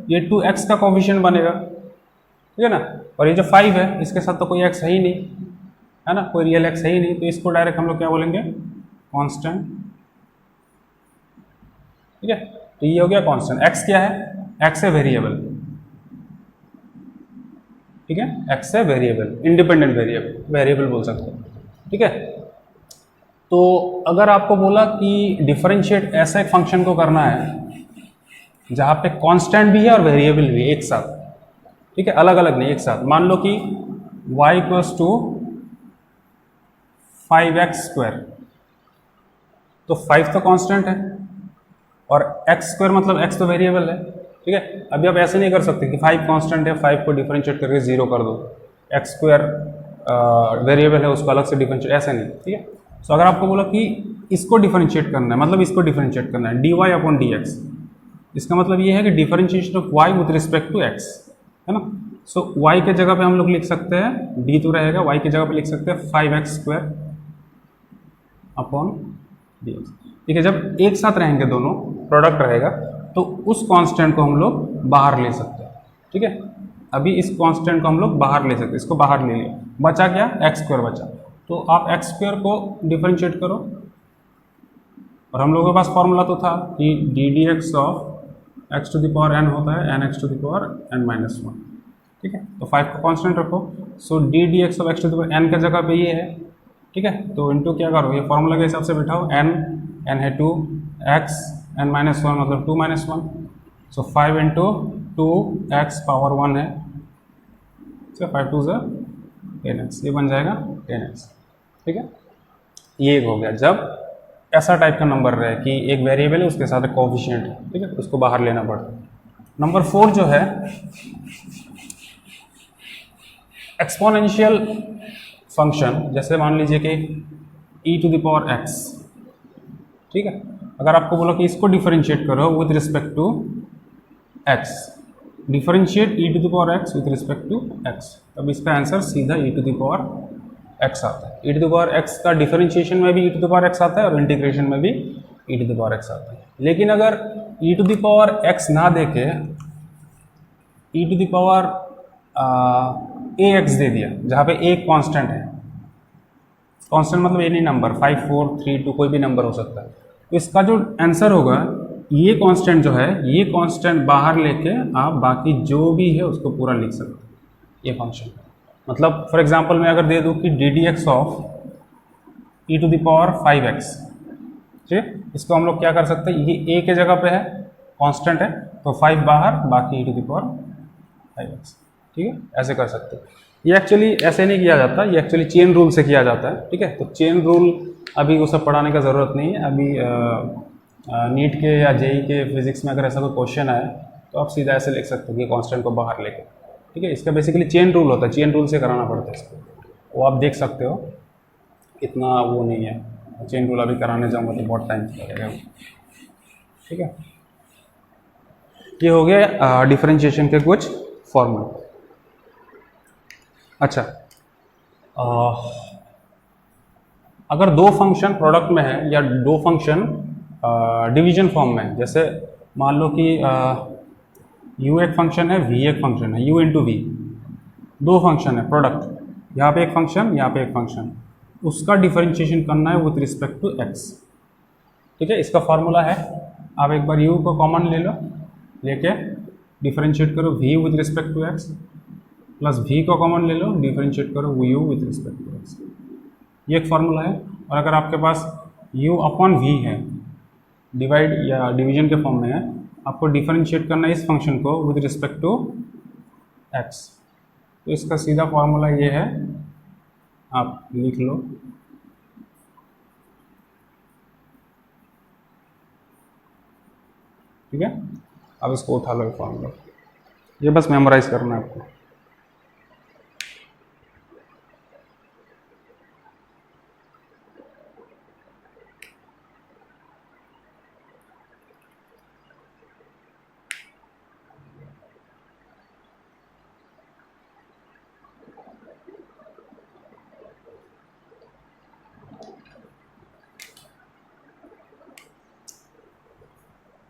ये 2x का कोएफिशिएंट बनेगा, ठीक है ना। और ये जो 5 है इसके साथ तो कोई x है ही नहीं, है ना, कोई रियल x है ही नहीं, तो इसको डायरेक्ट हम लोग क्या बोलेंगे, कांस्टेंट, ठीक है। तो ये हो गया कांस्टेंट। x क्या है? x है वेरिएबल, ठीक है, x है वेरिएबल, इंडिपेंडेंट वेरिएबल बोल सकते हैं, ठीक है। तो अगर आपको बोला कि डिफरेंशिएट ऐसा एक फंक्शन को करना है जहां पे कांस्टेंट भी है और वेरिएबल भी एक साथ, ठीक है, अलग अलग नहीं, एक साथ। मान लो कि y equals to 5x square, तो 5 तो कांस्टेंट है और x स्क्वायर मतलब x तो वेरिएबल है, ठीक है। अभी आप ऐसे नहीं कर सकते कि 5 कांस्टेंट है, 5 को डिफरेंशिएट करके 0 कर दो, x स्क्वायर वेरिएबल है उसको अलग से डिफरेंशिएट, ऐसे नहीं, ठीक है। तो अगर आपको बोला कि इसको डिफरेंशिएट करना है, मतलब इसको डिफरेंशिएट करना है dy अपॉन dx, इसका मतलब ये है कि differentiation of y with respect to x, है ना। सो y के जगह पे हम लोग लिख सकते हैं, d तो रहेगा, y की जगह पे लिख सकते हैं 5x स्क्वायर अपॉन dx, ठीक है। जब एक साथ रहेंगे दोनों, प्रोडक्ट रहेगा, तो उस कांस्टेंट को हम लोग बाहर ले सकते हैं, ठीक है। अभी इस कांस्टेंट को हम लोग बाहर ले सकते हैं, इसको बाहर ले लिया, बचा क्या, एक्स स्क्वायर बचा। तो आप एक्स स्क्वायर को डिफरेंशिएट करो, और हम लोगों के पास फॉर्मूला तो था कि d d x of x to the power n होता है n x to the power n minus 1, ठीक है। तो 5 को कांस्टेंट रखो, so d d x of x to the power n के जगह पे ये है, ठीक है। तो इनटू क्या करो, ये फॉर्मूला के हिसाब से बिठाओ, एन है 2 एक्स एन माइनस 1 मतलब 2 माइनस 1, सो 5 इंटू 2 एक्स पावर 1 है, 5 2 10x, ये बन जाएगा 10x, ठीक है। ये हो गया जब ऐसा टाइप का नंबर रहे कि एक वेरिएबल है उसके साथ एक कोएफिशिएंट है, ठीक है, उसको बाहर लेना पड़ता है। नंबर 4 जो है एक्सपोनेंशियल फंक्शन, जैसे मान लीजिए कि e to the power x, ठीक है। अगर आपको बोला कि इसको डिफरेंशिएट करो with respect to x, differentiate e to the power x with respect to x, तब इसका आंसर सीधा e to the power x आता है। e to the power x का डिफरेंशिएशन में भी e to the power x आता है और इंटीग्रेशन में भी e to the power x आता है। लेकिन अगर e to the power x ना देके e to the power ax दे दिया, जहाँ पे एक कांस्टेंट है, कांस्टेंट मतलब एनी नंबर 5 4 3 2 कोई भी नंबर हो सकता है, तो इसका जो आंसर होगा, ये कांस्टेंट जो है, ये कांस्टेंट बाहर लेके आप बाकी जो भी है उसको पूरा लिख सकते हैं, ये फंक्शन। मतलब फॉर एग्जांपल मैं अगर दे दूं कि d d x of e to the power 5x, ठीक है, इसको हम लोग क्या कर सकते हैं, ये a के जगह पे है, कांस्टेंट है, तो 5 बाहर, बाकी e to the power 5x, ठीक है, ऐसे कर सकते हैं। ये एक्चुअली ऐसे नहीं किया जाता, ये एक्चुअली चेन रूल से किया जाता है, ठीक है। तो चेन रूल अभी वो सब पढ़ाने का ज़रूरत नहीं है। अभी नीट के या जेई के फिजिक्स में अगर ऐसा कोई क्वेश्चन आए तो आप सीधा ऐसे लिख सकते हो कि कांस्टेंट को बाहर लेके, ठीक है। इसका बेसिकली चेन रूल होता है, चेन रूल से कराना पड़ता है इसको, वो आप देख सकते हो, इतना वो नहीं है। चेन रूल अभी कराने जाऊँगा तो बहुत टाइम लगेगा, ठीक है। ये हो गया डिफरेंशिएशन के कुछ फॉर्मूला। अच्छा, अगर दो फंक्शन प्रोडक्ट में है या दो फंक्शन डिवीजन फॉर्म में है, जैसे मान लो कि u एक फंक्शन है, v एक फंक्शन है, u इंटू वी, दो फंक्शन है प्रोडक्ट, यहाँ पे एक फंक्शन, यहाँ पे एक फंक्शन, उसका डिफरेंशिएशन करना है विथ रिस्पेक्ट टू x, ठीक है। इसका फॉर्मूला है, आप एक बार u को कॉमन ले लो, लेके डिफरेंशिएट करो v with respect to x, plus v को कॉमन ले लो, डिफरेंशिएट करो u with respect to x, ये एक फार्मूला है। और अगर आपके पास u अपॉन v है, डिवाइड या डिवीजन के फॉर्म में है, आपको डिफरेंशिएट करना है इस फंक्शन को विद रिस्पेक्ट टू एक्स। तो इसका सीधा फॉर्मूला ये है, आप लिख लो। ठीक है, अब इसको उठा लो फॉर्मूला, ये बस मेमोराइज करना है आपको।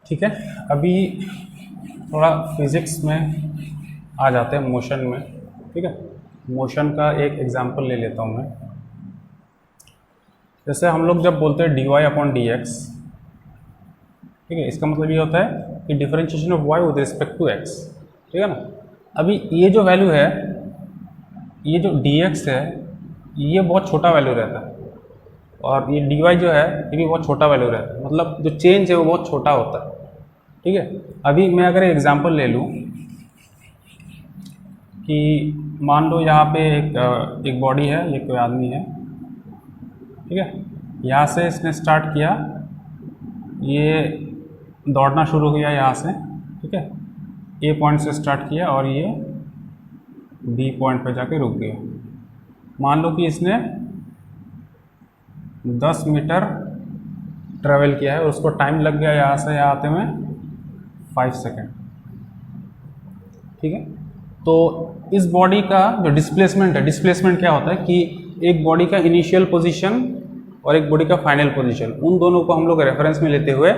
ठीक है, अभी थोड़ा फिजिक्स में आ जाते हैं, मोशन में। ठीक है, मोशन का एक एग्जांपल ले लेता हूँ मैं। जैसे हम लोग जब बोलते हैं dy/dx, ठीक है, इसका मतलब ये होता है कि differentiation of y with respect to x। ठीक है ना। अभी ये जो वैल्यू है, ये जो dx है, ये बहुत छोटा वैल्यू रहता है, और ये dy जो है ये भी बहुत छोटा वैल्यू रहता है, मतलब जो चेंज है वो बहुत छोटा होता है। ठीक है, अभी मैं अगर एग्जांपल ले लूँ कि मान लो यहाँ पे एक बॉडी है, ये कोई आदमी है। ठीक है, यहाँ से इसने स्टार्ट किया, ये दौड़ना शुरू किया यहाँ से। ठीक है, ए पॉइंट से स्टार्ट किया और ये बी पॉइंट पे जाके रुक गया। मान लो कि इसने 10 मीटर ट्रेवल किया है और उसको टाइम लग गया यहाँ से यहाँ आते हुए 5 सेकेंड। ठीक है, तो इस बॉडी का जो डिस्प्लेसमेंट है, डिस्प्लेसमेंट क्या होता है कि एक बॉडी का इनिशियल पोजीशन और एक बॉडी का फाइनल पोजीशन, उन दोनों को हम लोग रेफरेंस में लेते हुए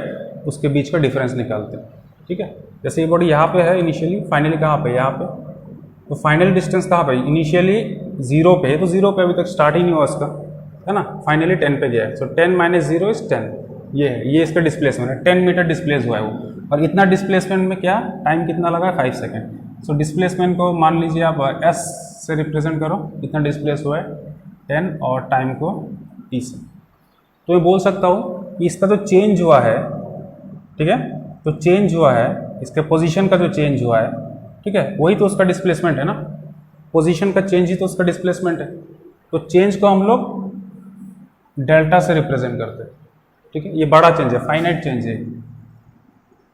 उसके बीच का डिफरेंस निकालते हैं। ठीक है, जैसे ये बॉडी यहाँ पे है इनिशियली, फाइनली कहाँ पे, यहाँ पे। तो फाइनल डिस्टेंस कहाँ पे, इनिशियली 0 पे है, तो 0 पे अभी तक स्टार्ट ही नहीं हुआ उसका, है ना। फाइनली 10 पे गया है, सो 10 - 0 इज 10। ये है, ये इसका डिस्प्लेसमेंट है, 10 मीटर डिस्प्लेस हुआ है वो। और इतना डिस्प्लेसमेंट में क्या टाइम कितना लगा है, 5 सेकेंड। सो डिस्प्लेसमेंट को मान लीजिए आप s से रिप्रेजेंट करो, इतना डिस्प्लेस हुआ है 10, और टाइम को t से। तो मैं बोल सकता हूँ कि इसका जो चेंज हुआ है, ठीक है, तो चेंज हुआ है, इसके पोजीशन का जो चेंज हुआ है, ठीक है, वही तो उसका डिस्प्लेसमेंट है ना। पोजीशन का चेंज ही तो उसका डिस्प्लेसमेंट है। तो चेंज को हम लोग डेल्टा से रिप्रेजेंट करते हैं। ठीक है, ये बड़ा चेंज है, फाइनाइट चेंज है,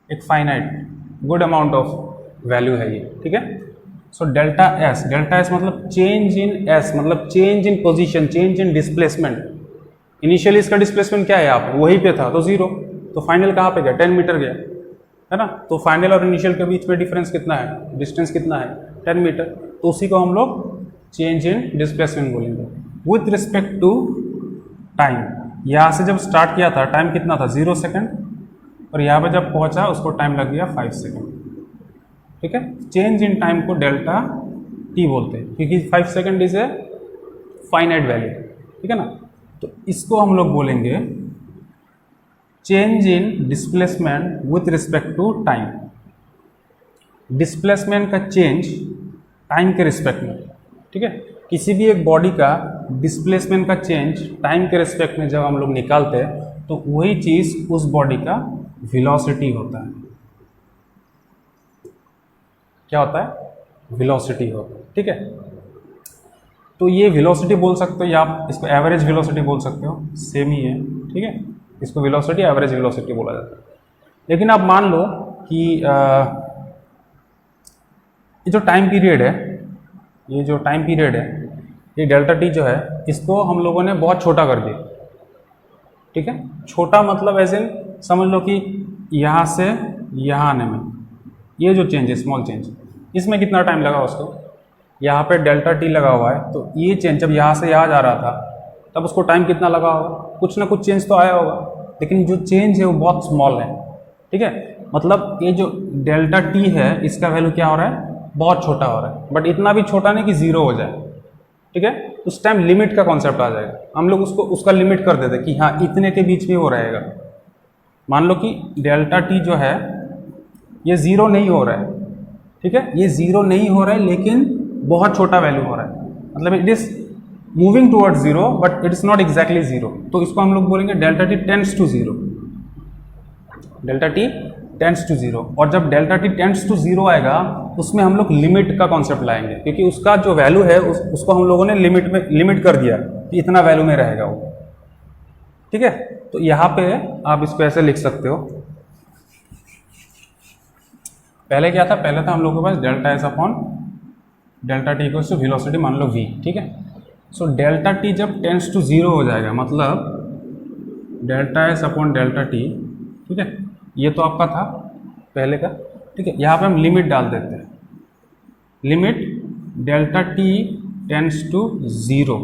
एक finite good amount of value है ये। ठीक है, सो डेल्टा एस मतलब चेंज इन एस, मतलब change in position, change in displacement. Initially इसका डिस्प्लेसमेंट क्या है, यहाँ पे वहीं पे था, तो 0। तो फाइनल कहाँ पे गया, 10 मीटर गया, है ना। तो फाइनल और इनिशियल के बीच में डिफरेंस कितना है, डिस्टेंस कितना है, 10 मीटर। तो उसी को हम लोग चेंज इन डिस्प्लेसमेंट बोलेंगे विथ रिस्पेक्ट टू टाइम। यहाँ से जब स्टार्ट किया था टाइम कितना था, 0 सेकेंड, और यहाँ पे जब पहुँचा उसको टाइम लग गया 5 सेकेंड। ठीक है, चेंज इन टाइम को डेल्टा टी बोलते हैं, क्योंकि 5 second is a finite value. ठीक है ना। तो इसको हम लोग बोलेंगे change in displacement with respect to time. Displacement का चेंज टाइम के रिस्पेक्ट में। ठीक है, किसी भी एक बॉडी का डिस्प्लेसमेंट का चेंज टाइम के रिस्पेक्ट में जब हम लोग निकालते हैं तो वही चीज उस बॉडी का वेलोसिटी होता है। क्या होता है, वेलोसिटी होता है। ठीक है, तो ये वेलोसिटी बोल सकते हो या आप इसको एवरेज वेलोसिटी बोल सकते हो, सेम ही है। ठीक है, इसको वेलोसिटी, एवरेज वेलोसिटी बोला जाता है। लेकिन आप मान लो कि ये जो टाइम पीरियड है, ये जो टाइम पीरियड है, ये डेल्टा टी जो है, इसको हम लोगों ने बहुत छोटा कर दिया। ठीक है, छोटा मतलब ऐसे समझ लो कि यहाँ से यहाँ आने में ये जो चेंज है, स्मॉल चेंज, इसमें कितना टाइम लगा उसको, यहाँ पे डेल्टा टी लगा हुआ है, तो ये चेंज जब यहाँ से यहाँ जा रहा था तब उसको टाइम कितना लगा होगा, कुछ ना कुछ चेंज तो आया होगा, लेकिन जो चेंज है वो बहुत स्मॉल है। ठीक है, मतलब ये जो डेल्टा टी है इसका वैल्यू क्या हो रहा है, बहुत छोटा हो रहा है, बट इतना भी छोटा नहीं कि 0 हो जाए। ठीक है, उस टाइम लिमिट का कॉन्सेप्ट आ जाएगा, हम लोग उसको उसका लिमिट कर देते कि हाँ इतने के बीच में वो रहेगा। मान लो कि डेल्टा टी जो है ये 0 नहीं हो रहा है। ठीक है, ये 0 नहीं हो रहा है लेकिन बहुत छोटा वैल्यू हो रहा है, मतलब it is moving towards 0 but it is not exactly 0। तो इसको हम लोग बोलेंगे delta t tends to 0। Delta t tends to zero, और जब delta t tends to zero आएगा उसमें हम लोग लिमिट का कॉन्सेप्ट लाएंगे, क्योंकि उसका जो वैल्यू है उसको हम लोगों ने लिमिट कर दिया कि इतना वैल्यू में रहेगा वो। ठीक है, तो यहाँ पे आप इसको ऐसे लिख सकते हो। पहले क्या था, पहले था हम लोगों के पास delta s upon delta t equals to velocity मान लो v। ठीक है, सो डेल्टा टी जब टेंड्स टू जीरो हो जाएगा, मतलब delta s upon delta t. ठीक है, ये तो आपका था पहले का। ठीक है, यहाँ पे हम लिमिट डाल देते हैं, limit delta t tends to zero.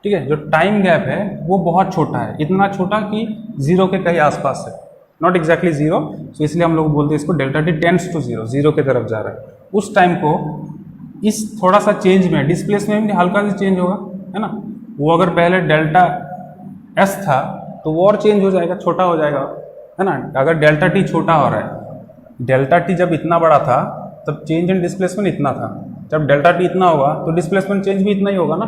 ठीक है, जो टाइम गैप है वो बहुत छोटा है, इतना छोटा कि जीरो के कहीं आसपास है, नॉट एग्जैक्टली जीरो, तो इसलिए हम लोग बोलते हैं इसको delta t tends to zero, zero की तरफ जा रहा है। उस टाइम को इस थोड़ा सा चेंज में, डिस्प्लेसमेंट में हल्का सा चेंज होगा, है ना। वो अगर पहले डेल्टा एस था तो वो और चेंज हो जाएगा, छोटा हो जाएगा, है ना। अगर डेल्टा टी छोटा हो रहा है, डेल्टा टी जब इतना बड़ा था तब चेंज इन डिस्प्लेसमेंट इतना था, जब डेल्टा टी इतना होगा तो डिस्प्लेसमेंट चेंज भी इतना ही होगा ना।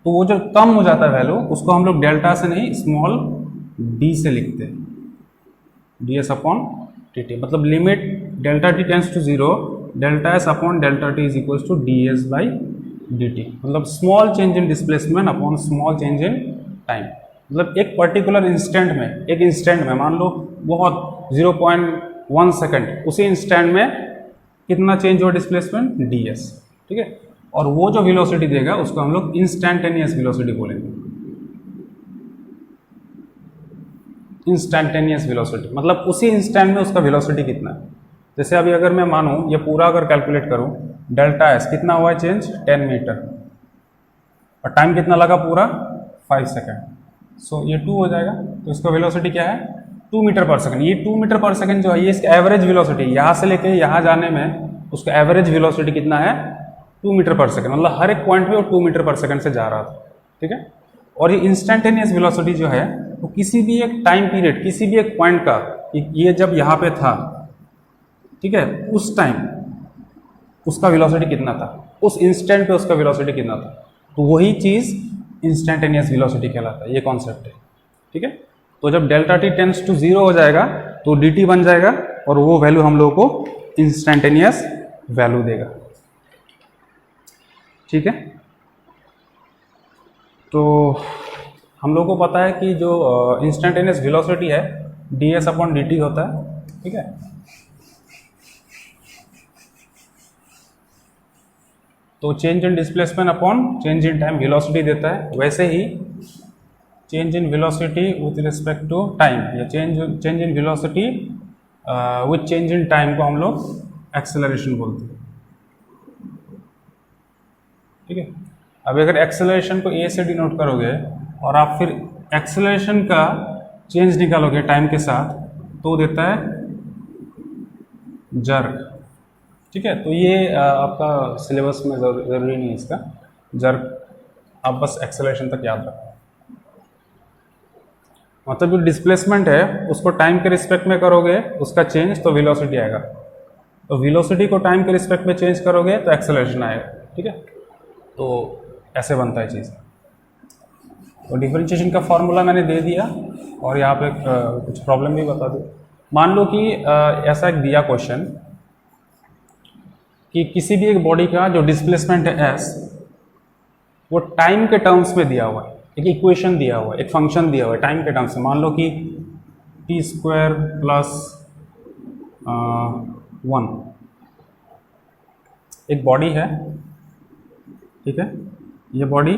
तो वो जो कम हो जाता है वैल्यू, उसको हम लोग डेल्टा से नहीं स्मॉल डी से लिखते हैं, d s upon t t, मतलब limit delta t tends to zero, delta s upon delta t is equals to d s by d t, मतलब small change in displacement upon small change in time. मतलब एक particular instant में, एक instant में मान लो बहुत 0.1 second, उसी instant में कितना चेंज हो डिस्प्लेसमेंट, डी एस। ठीक है, और वो जो वेलोसिटी देगा उसको हम लोग इंस्टैंटेनियस वेलोसिटी बोलेंगे। इंस्टैंटेनियस वेलोसिटी मतलब उसी इंस्टेंट में उसका वेलोसिटी कितना है। जैसे अभी अगर मैं मानूं ये पूरा अगर कैलकुलेट करूं, डेल्टा एस कितना हुआ है चेंज, 10 मीटर, और टाइम कितना लगा पूरा 5 सेकेंड, सो ये 2 हो जाएगा। तो इसका वेलोसिटी क्या है, 2 मीटर पर सेकंड। ये 2 मीटर पर सेकंड जो है ये इसका एवरेज वेलोसिटी, यहाँ से लेके यहाँ जाने में उसका एवरेज वेलोसिटी कितना है, 2 मीटर पर सेकंड, मतलब हर एक पॉइंट पे वो 2 मीटर पर सेकंड से जा रहा था। ठीक है, और ये इंस्टेंटेनियस वेलोसिटी जो है वो किसी भी एक टाइम पीरियड, किसी भी एक पॉइंट का, ये जब यहाँ पे था, ठीक है, उस टाइम उसका वेलोसिटी कितना था, उस इंस्टेंट पे उसका वेलोसिटी कितना था, तो वही चीज़ इंस्टेंटेनियस वेलोसिटी कहलाता है, ये कॉन्सेप्ट है। ठीक है, तो जब delta t tends to zero हो जाएगा तो डी टी बन जाएगा, और वो वैल्यू हम लोगों को इंस्टेंटेनियस वैल्यू देगा। ठीक है, तो हम लोग को पता है कि जो इंस्टेंटेनियस वेलोसिटी है d s upon d t होता है। ठीक है, तो change in displacement upon change in time velocity देता है। वैसे ही change in velocity with respect to time, या change in velocity with change in time को हम लोग एक्सेलरेशन बोलते हैं। ठीक है, अब अगर एक्सेलरेशन को ए से डिनोट करोगे और आप फिर एक्सेलरेशन का चेंज निकालोगे टाइम के साथ, तो देता है जर्क। ठीक है, तो ये आपका सिलेबस में ज़रूरी नहीं है इसका जर्क, आप बस एक्सेलरेशन तक याद रखो। मतलब जो डिस्प्लेसमेंट है उसको टाइम के रिस्पेक्ट में करोगे उसका चेंज, तो वेलोसिटी आएगा, तो वेलोसिटी को टाइम के रिस्पेक्ट में चेंज करोगे तो एक्सेलरेशन आएगा। ठीक है, तो ऐसे बनता है चीज़। तो डिफरेंशिएशन का फॉर्मूला मैंने दे दिया, और यहाँ पे कुछ प्रॉब्लम भी बता दूँ। मान लो कि ऐसा एक दिया क्वेश्चन कि किसी भी एक बॉडी का जो डिस्प्लेसमेंट है एस, वो टाइम के टर्म्स में दिया हुआ है, एक इक्वेशन दिया हुआ है, एक फंक्शन दिया हुआ है टाइम के टर्म्स में। मान लो कि टी स्क्वायर प्लस 1 एक बॉडी है। ठीक है, ये बॉडी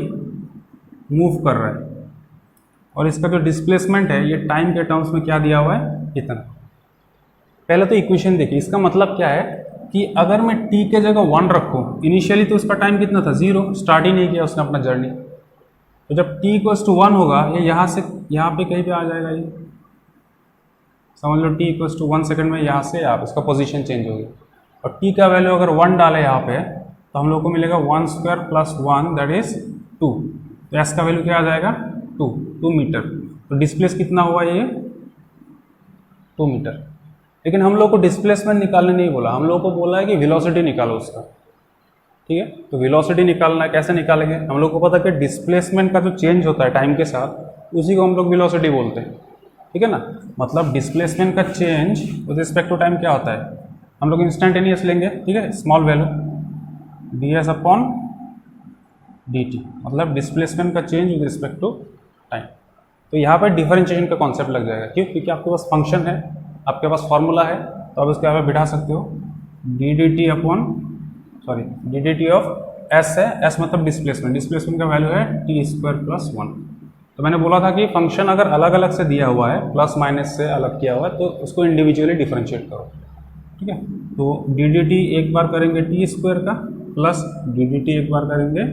मूव कर रहा है, और इसका जो डिस्प्लेसमेंट है ये टाइम के टर्म्स में क्या दिया हुआ है, इतना। पहले तो इक्वेशन देखिए, इसका मतलब क्या है कि अगर मैं t के जगह 1 रखूँ, इनिशियली तो इसका टाइम कितना था, 0, स्टार्ट ही नहीं किया उसने अपना जर्नी। तो जब t इक्वल्स टू 1 होगा, ये यहाँ से यहाँ पे कहीं पे आ जाएगा, ये समझ लो t इक्वल्स टू 1 सेकेंड में यहाँ से आप इसका पोजीशन चेंज होगी, और t का वैल्यू अगर 1 डाले यहाँ पे तो हम लोग को मिलेगा 1 स्क्वायर प्लस 1 दैट इज 2। तो s का वैल्यू क्या आ जाएगा, 2 मीटर। तो डिस्प्लेस कितना हुआ ये, 2 मीटर। लेकिन हम लोग को डिस्प्लेसमेंट निकालने नहीं बोला, हम लोग को बोला है कि वेलोसिटी निकालो उसका। ठीक है, तो वेलोसिटी निकालना है, कैसे निकालेंगे, हम लोग को पता है कि डिस्प्लेसमेंट का जो चेंज होता है टाइम के साथ, उसी को हम लोग वेलोसिटी बोलते हैं। ठीक है ना। मतलब डिस्प्लेसमेंट का change with respect to time क्या होता है, हम लोग इंस्टेंटेनियस लेंगे, ठीक है, small value ds upon dt, मतलब डिस्प्लेसमेंट का change with respect to time. तो यहाँ पर डिफरेंशिएशन का कॉन्सेप्ट लग जाएगा, क्यों? क्योंकि आपके पास फंक्शन है, आपके पास फॉर्मूला है, तो आप इसके यहाँ पे बिठा सकते हो डी डी ऑफ एस है, एस मतलब डिस्प्लेसमेंट, डिस्प्लेसमेंट का वैल्यू है टी स्क्वायर प्लस 1। तो मैंने बोला था कि फंक्शन अगर अलग अलग से दिया हुआ है, प्लस माइनस से अलग किया हुआ है, तो उसको इंडिविजुअली डिफरेंशिएट करो, ठीक है। तो डी डी टी एक बार करेंगे टी स्क्वायर का, प्लस डी डी टी एक बार करेंगे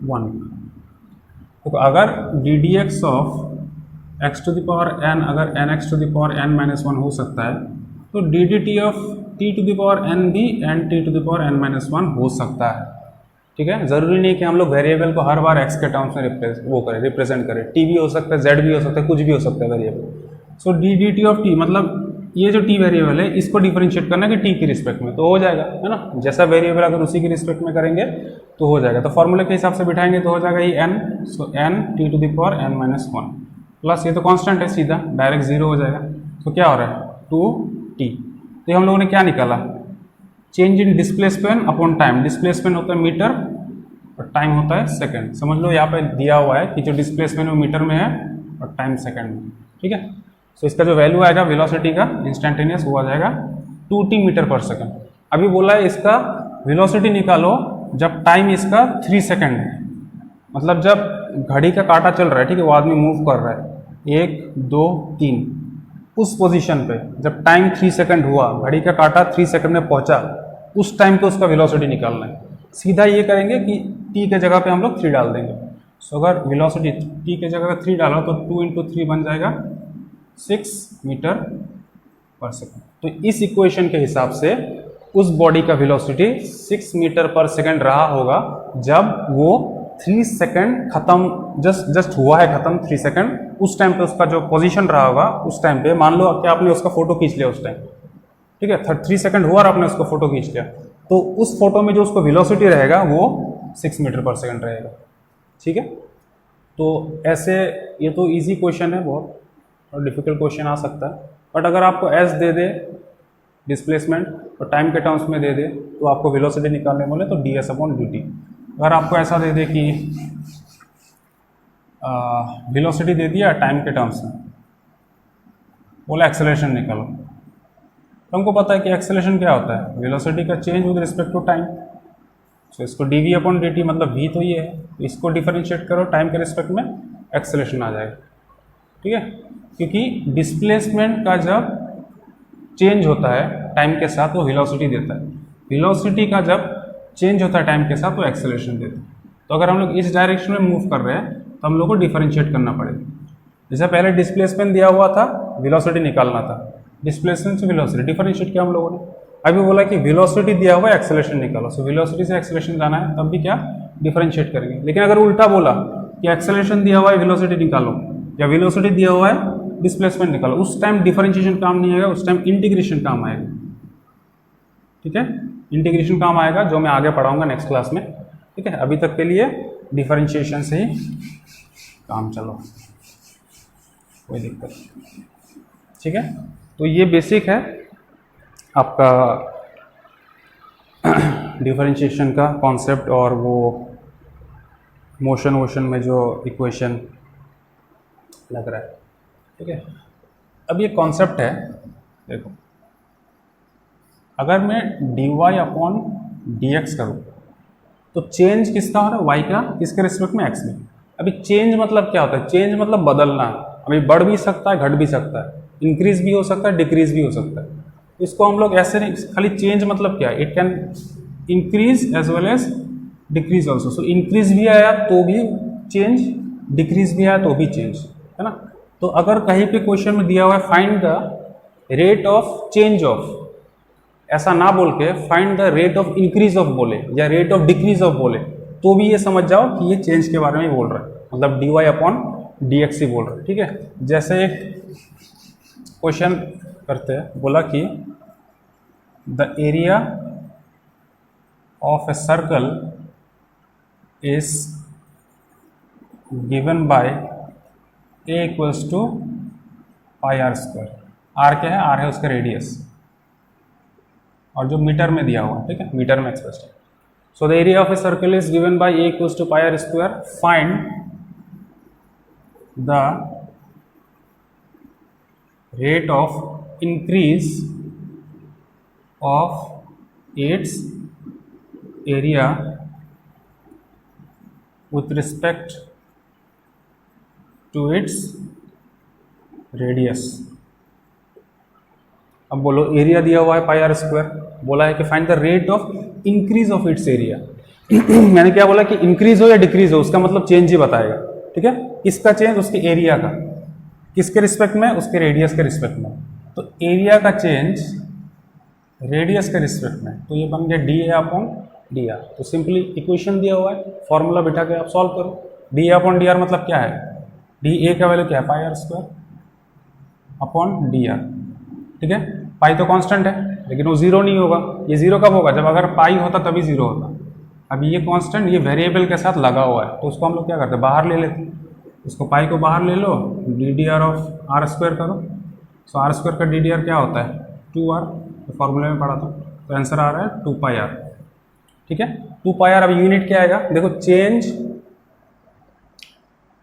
1 का। तो अगर d d x of x to the power n, अगर n x to the power n minus 1 हो सकता है, तो d d t of t to the power n भी n t to the power n minus 1 हो सकता है, ठीक है। ज़रूरी नहीं कि हम लोग वेरिएबल को हर बार एक्स के टर्म्स में रिप्रेजेंट करें, टी भी हो सकता है, जेड भी हो सकता है, कुछ भी हो सकता है variable. So d d t of T मतलब ये जो टी वेरिएबल है इसको डिफरेंशिएट करना है कि टी की रिस्पेक्ट में, तो हो जाएगा, है ना। जैसा वेरिएबल अगर उसी की रिस्पेक्ट में करेंगे तो हो जाएगा। तो फॉर्मूले के हिसाब से बिठाएंगे तो हो जाएगा ये n, so n t to the power n minus 1 plus ये तो कांस्टेंट है, सीधा डायरेक्ट 0 हो जाएगा। तो क्या हो रहा है 2t। तो हम लोगों ने क्या निकाला, change in displacement upon time. Displacement होता है मीटर और टाइम होता है सेकंड। समझ लो यहाँ पे दिया हुआ है कि जो डिस्प्लेसमेंट वो मीटर में है और टाइम सेकंड में, ठीक है। सो इसका जो वैल्यू आएगा वेलोसिटी का इंस्टेंटेनियस वो आ जाएगा 2t मीटर पर सेकंड। अभी बोला है इसका वेलोसिटी निकालो जब टाइम इसका 3 सेकंड है, मतलब जब घड़ी का कांटा चल रहा है, ठीक है, वो आदमी मूव कर रहा है 1 2 3, उस पोजीशन पे जब टाइम 3 सेकंड हुआ, घड़ी का कांटा 3 सेकंड में पहुंचा, उस टाइम पे उसका वेलोसिटी निकालना है। सीधा ये करेंगे कि t के जगह पे हम लोग 3 डाल देंगे। सो अगर वेलोसिटी t के जगह 3 डालो तो 2 × 3 बन जाएगा 6 मीटर पर सेकंड। तो इस इक्वेशन के हिसाब से उस बॉडी का वेलोसिटी 6 मीटर पर सेकंड रहा होगा जब वो 3 सेकंड खत्म, जस्ट हुआ है खत्म 3 सेकंड, उस टाइम पे उसका जो पोजीशन रहा होगा उस टाइम पे, मान लो कि आपने उसका फोटो खींच लिया उस टाइम, ठीक है, 3 सेकंड हुआ और आपने उसको फोटो खींच लिया, तो उस फोटो में जो उसको वेलोसिटी रहेगा वो 6 मीटर पर सेकंड रहेगा, ठीक है। तो ऐसे ये तो इजी क्वेश्चन है बहुत, और डिफिकल्ट क्वेश्चन आ सकता है, बट अगर आपको एस दे दे डिस्प्लेसमेंट और टाइम के टर्म्स में दे दे तो आपको वेलोसिटी निकालने बोले तो D s upon d T. अगर आपको ऐसा दे दे कि वेलोसिटी दे दिया टाइम के टर्म्स में, बोला एक्सेलरेशन निकालो, तो हमको पता है कि एक्सेलरेशन क्या होता है, वेलोसिटी का change with respect to time. So इसको d v upon d t, मतलब वी तो ये है, इसको डिफरेंशिएट करो टाइम के रिस्पेक्ट में, एक्सेलरेशन आ जाएगा, ठीक है। क्योंकि डिस्प्लेसमेंट का जब चेंज होता है टाइम के साथ वो वेलोसिटी देता है, वेलोसिटी का जब चेंज होता है टाइम के साथ वो एक्सेलरेशन देता है। तो अगर हम लोग इस डायरेक्शन में मूव कर रहे हैं तो हम लोग को डिफरेंशिएट करना पड़ेगा। जैसे पहले डिस्प्लेसमेंट दिया हुआ था, वेलोसिटी निकालना था, डिस्प्लेसमेंट से वेलोसिटी डिफरेंशिएट किया हम लोगों ने। अभी बोला कि वेलोसिटी दिया हुआ है एक्सेलरेशन निकालो, सो वेलोसिटी से एक्सेलरेशन जाना है, तब भी क्या डिफरेंशिएट करेंगे। लेकिन अगर उल्टा बोला कि एक्सेलरेशन दिया हुआ है वेलोसिटी निकालो, या वेलोसिटी दिया हुआ है डिस्प्लेसमेंट निकालो, उस टाइम डिफरेंशिएशन काम नहीं आएगा, उस टाइम इंटीग्रेशन काम आएगा, ठीक है। इंटीग्रेशन काम आएगा जो मैं आगे पढ़ाऊंगा नेक्स्ट क्लास में, ठीक है। अभी तक के लिए डिफरेंशिएशन से ही काम चलो, कोई दिक्कत नहीं, ठीक है। तो ये बेसिक है आपका डिफरेंशिएशन का कॉन्सेप्ट, और वो मोशन में जो इक्वेशन लग रहा है, ठीक है। अब ये कॉन्सेप्ट है, देखो अगर मैं d y upon d x करूँ तो चेंज किसका हो रहा है, वाई का, किसके रिस्पेक्ट में, एक्स में। अभी चेंज मतलब क्या होता है, चेंज मतलब बदलना, अभी बढ़ भी सकता है घट भी सकता है, इंक्रीज भी हो सकता है डिक्रीज भी हो सकता है। इसको हम लोग ऐसे नहीं, खाली चेंज मतलब क्या है, it can increase as well as decrease also. So increase भी आया तो भी चेंज, डिक्रीज भी आया तो भी चेंज, है ना। तो अगर कहीं पे क्वेश्चन में दिया हुआ है find the rate of change of, ऐसा ना बोल के find the rate of increase of बोले या रेट ऑफ डिक्रीज ऑफ बोले, तो भी ये समझ जाओ कि ये चेंज के बारे में बोल रहा है, मतलब d y upon d x ही बोल रहा है, ठीक है। जैसे एक क्वेश्चन करते हैं, बोला कि the area of a circle is given by A equals to pi r square. R क्या है? आर है उसका रेडियस, और जो मीटर में दिया हुआ है, ठीक है, मीटर में एक्सप्रेस्ड है। So the area of a circle is given by A equals to pi r square. Find the rate of increase of its area with respect to its radius। अब बोलो, एरिया दिया हुआ है pi r square, बोला है कि find the rate of increase of its area. मैंने क्या बोला कि इंक्रीज हो या डिक्रीज हो, उसका मतलब चेंज ही बताएगा, ठीक है। इसका चेंज उसके एरिया का, किसके रिस्पेक्ट में? उसके रेडियस के रिस्पेक्ट में। तो एरिया का चेंज रेडियस के रिस्पेक्ट में, तो ये बन गया d a upon d r. तो सिंपली इक्वेशन दिया हुआ है, फॉर्मूला बिठा के आप सॉल्व करो। D a upon d r मतलब क्या है? डी ए का वैल्यू क्या है? Pi r square upon d r, ठीक है। पाई तो कांस्टेंट है, लेकिन वो जीरो नहीं होगा। ये जीरो कब होगा? जब अगर पाई होता तभी जीरो होता। अभी ये कांस्टेंट ये वेरिएबल के साथ लगा हुआ है, तो उसको हम लोग क्या करते हैं? बाहर ले लेते हैं। उसको पाई को बाहर ले लो, d d r of r square करो। सो आर स्क्वायर का डी डी आर क्या होता है? 2r। तो फॉर्मूले में पढ़ा था, तो आंसर आ रहा है 2 पाई आर, ठीक है। 2 पाई आर। अब यूनिट क्या आएगा? देखो, चेंज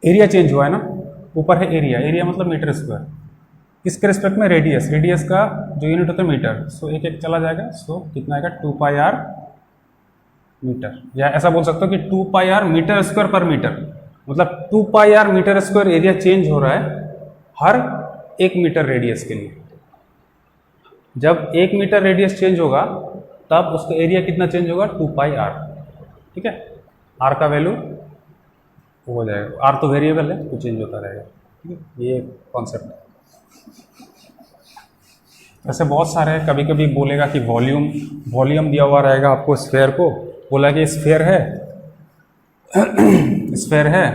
एरिया चेंज हुआ है ना, ऊपर है एरिया, एरिया मतलब मीटर स्क्वायर, किसके रिस्पेक्ट में? रेडियस, रेडियस का जो यूनिट होता है मीटर। सो एक एक चला जाएगा, सो कितना आएगा? 2 पाई आर मीटर। या ऐसा बोल सकते हो कि 2 पाई आर मीटर स्क्वायर पर मीटर, मतलब 2 pi r metre square area change हो रहा है हर 1 मीटर रेडियस के लिए। जब 1 मीटर रेडियस चेंज होगा तब उसका एरिया कितना चेंज होगा? 2 पाई आर, ठीक है। आर का वैल्यू हो जाएगा, आर तो वेरिएबल है तो चेंज होता रहेगा, ठीक है। ये कॉन्सेप्ट है। वैसे बहुत सारे हैं, कभी कभी बोलेगा कि वॉल्यूम दिया हुआ रहेगा आपको स्फेयर को, बोला कि स्फेयर है स्फेयर है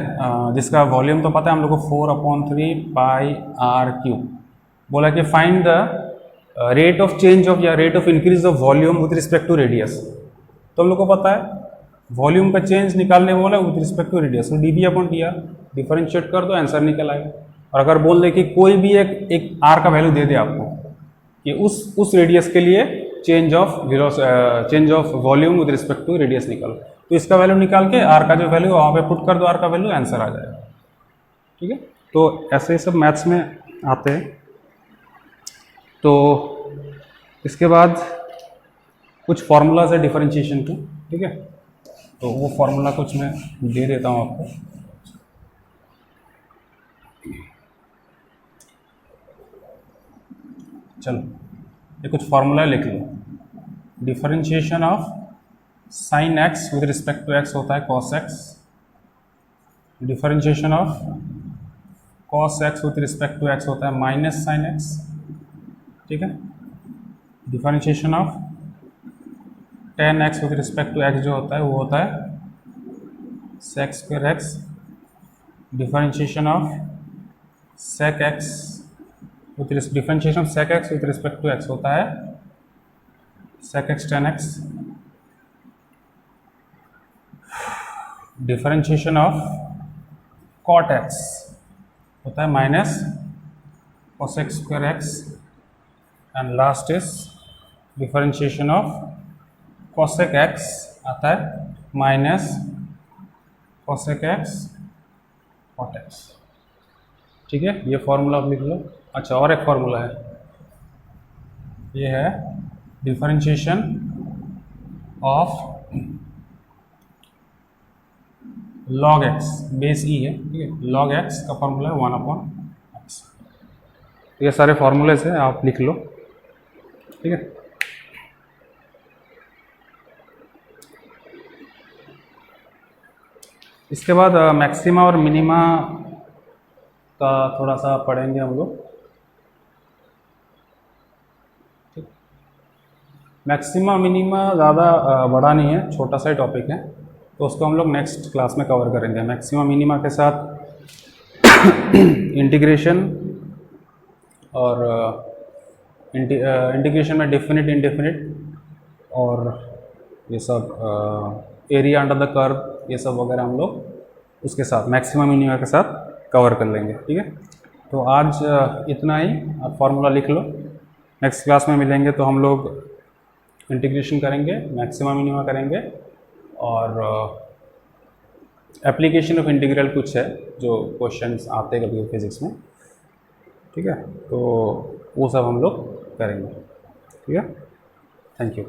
जिसका वॉल्यूम तो पता है हम लोग को 4/3 पाई आर क्यूब। बोला कि find the rate of change of या rate of increase of volume with respect to radius. तो हम लोग को पता है वॉल्यूम का चेंज निकालने बोला विथ रिस्पेक्ट टू रेडियस, तो d b upon t r differentiate कर दो, आंसर निकल आएगा। और अगर बोल दे कि कोई भी एक आर का वैल्यू दे दे आपको कि उस रेडियस के लिए change of volume with respect to radius निकालो, तो इसका वैल्यू निकाल के आर का जो वैल्यू वहाँ पे पुट कर दो, आर का वैल्यू, आंसर आ जाएगा, ठीक है। तो ऐसे ही सब मैथ्स में आते हैं। तो इसके बाद कुछ फॉर्मूलाज है डिफरेंशिएशन के, ठीक है। तो वो फॉर्मूला कुछ मैं दे देता हूँ आपको। चलो, ये कुछ फॉर्मूला लिख लो। Differentiation of sine x with respect to x होता है cos x. Differentiation of cos x with respect to x होता है माइनस साइन एक्स, ठीक है। Differentiation of tan x with respect to x जो होता है वो होता है sec square x. Differentiation of sec x differentiation of sec x with respect to x होता है sec x tan x. Differentiation of cot x होता है minus cosec square x. And last is differentiation of cosec x आता है minus cosec x cot x, ठीक है। ये formula आप लिख लो। अच्छा, और एक फॉर्मूला है, ये है differentiation of log x, base e है, ठीक है। लॉग एक्स का फॉर्मूला है 1/x। ये सारे फॉर्मूलेज हैं, आप लिख लो, ठीक है। इसके बाद मैक्सिमा और मिनिमा का थोड़ा सा पढ़ेंगे हम लोग। मैक्सिमा मिनिमा ज़्यादा बड़ा नहीं है, छोटा सा ही टॉपिक है, तो उसको हम लोग नेक्स्ट क्लास में कवर करेंगे। मैक्सिमा मिनिमा के साथ इंटीग्रेशन और इंटीग्रेशन में डेफिनिट इंडेफिनिट और ये सब एरिया अंडर द कर्व, ये सब वगैरह हम लोग उसके साथ मैक्सिमा मिनिमा के साथ कवर कर लेंगे, ठीक है। तो आज इतना ही, आप फार्मूला लिख लो। नेक्स्ट क्लास में मिलेंगे तो हम लोग इंटीग्रेशन करेंगे, मैक्सिमा मिनिमा करेंगे, और एप्लीकेशन ऑफ इंटीग्रल कुछ है जो क्वेश्चंस आते हैं कभी फिजिक्स में, ठीक है, तो वो सब हम लोग करेंगे, ठीक है। Thank you.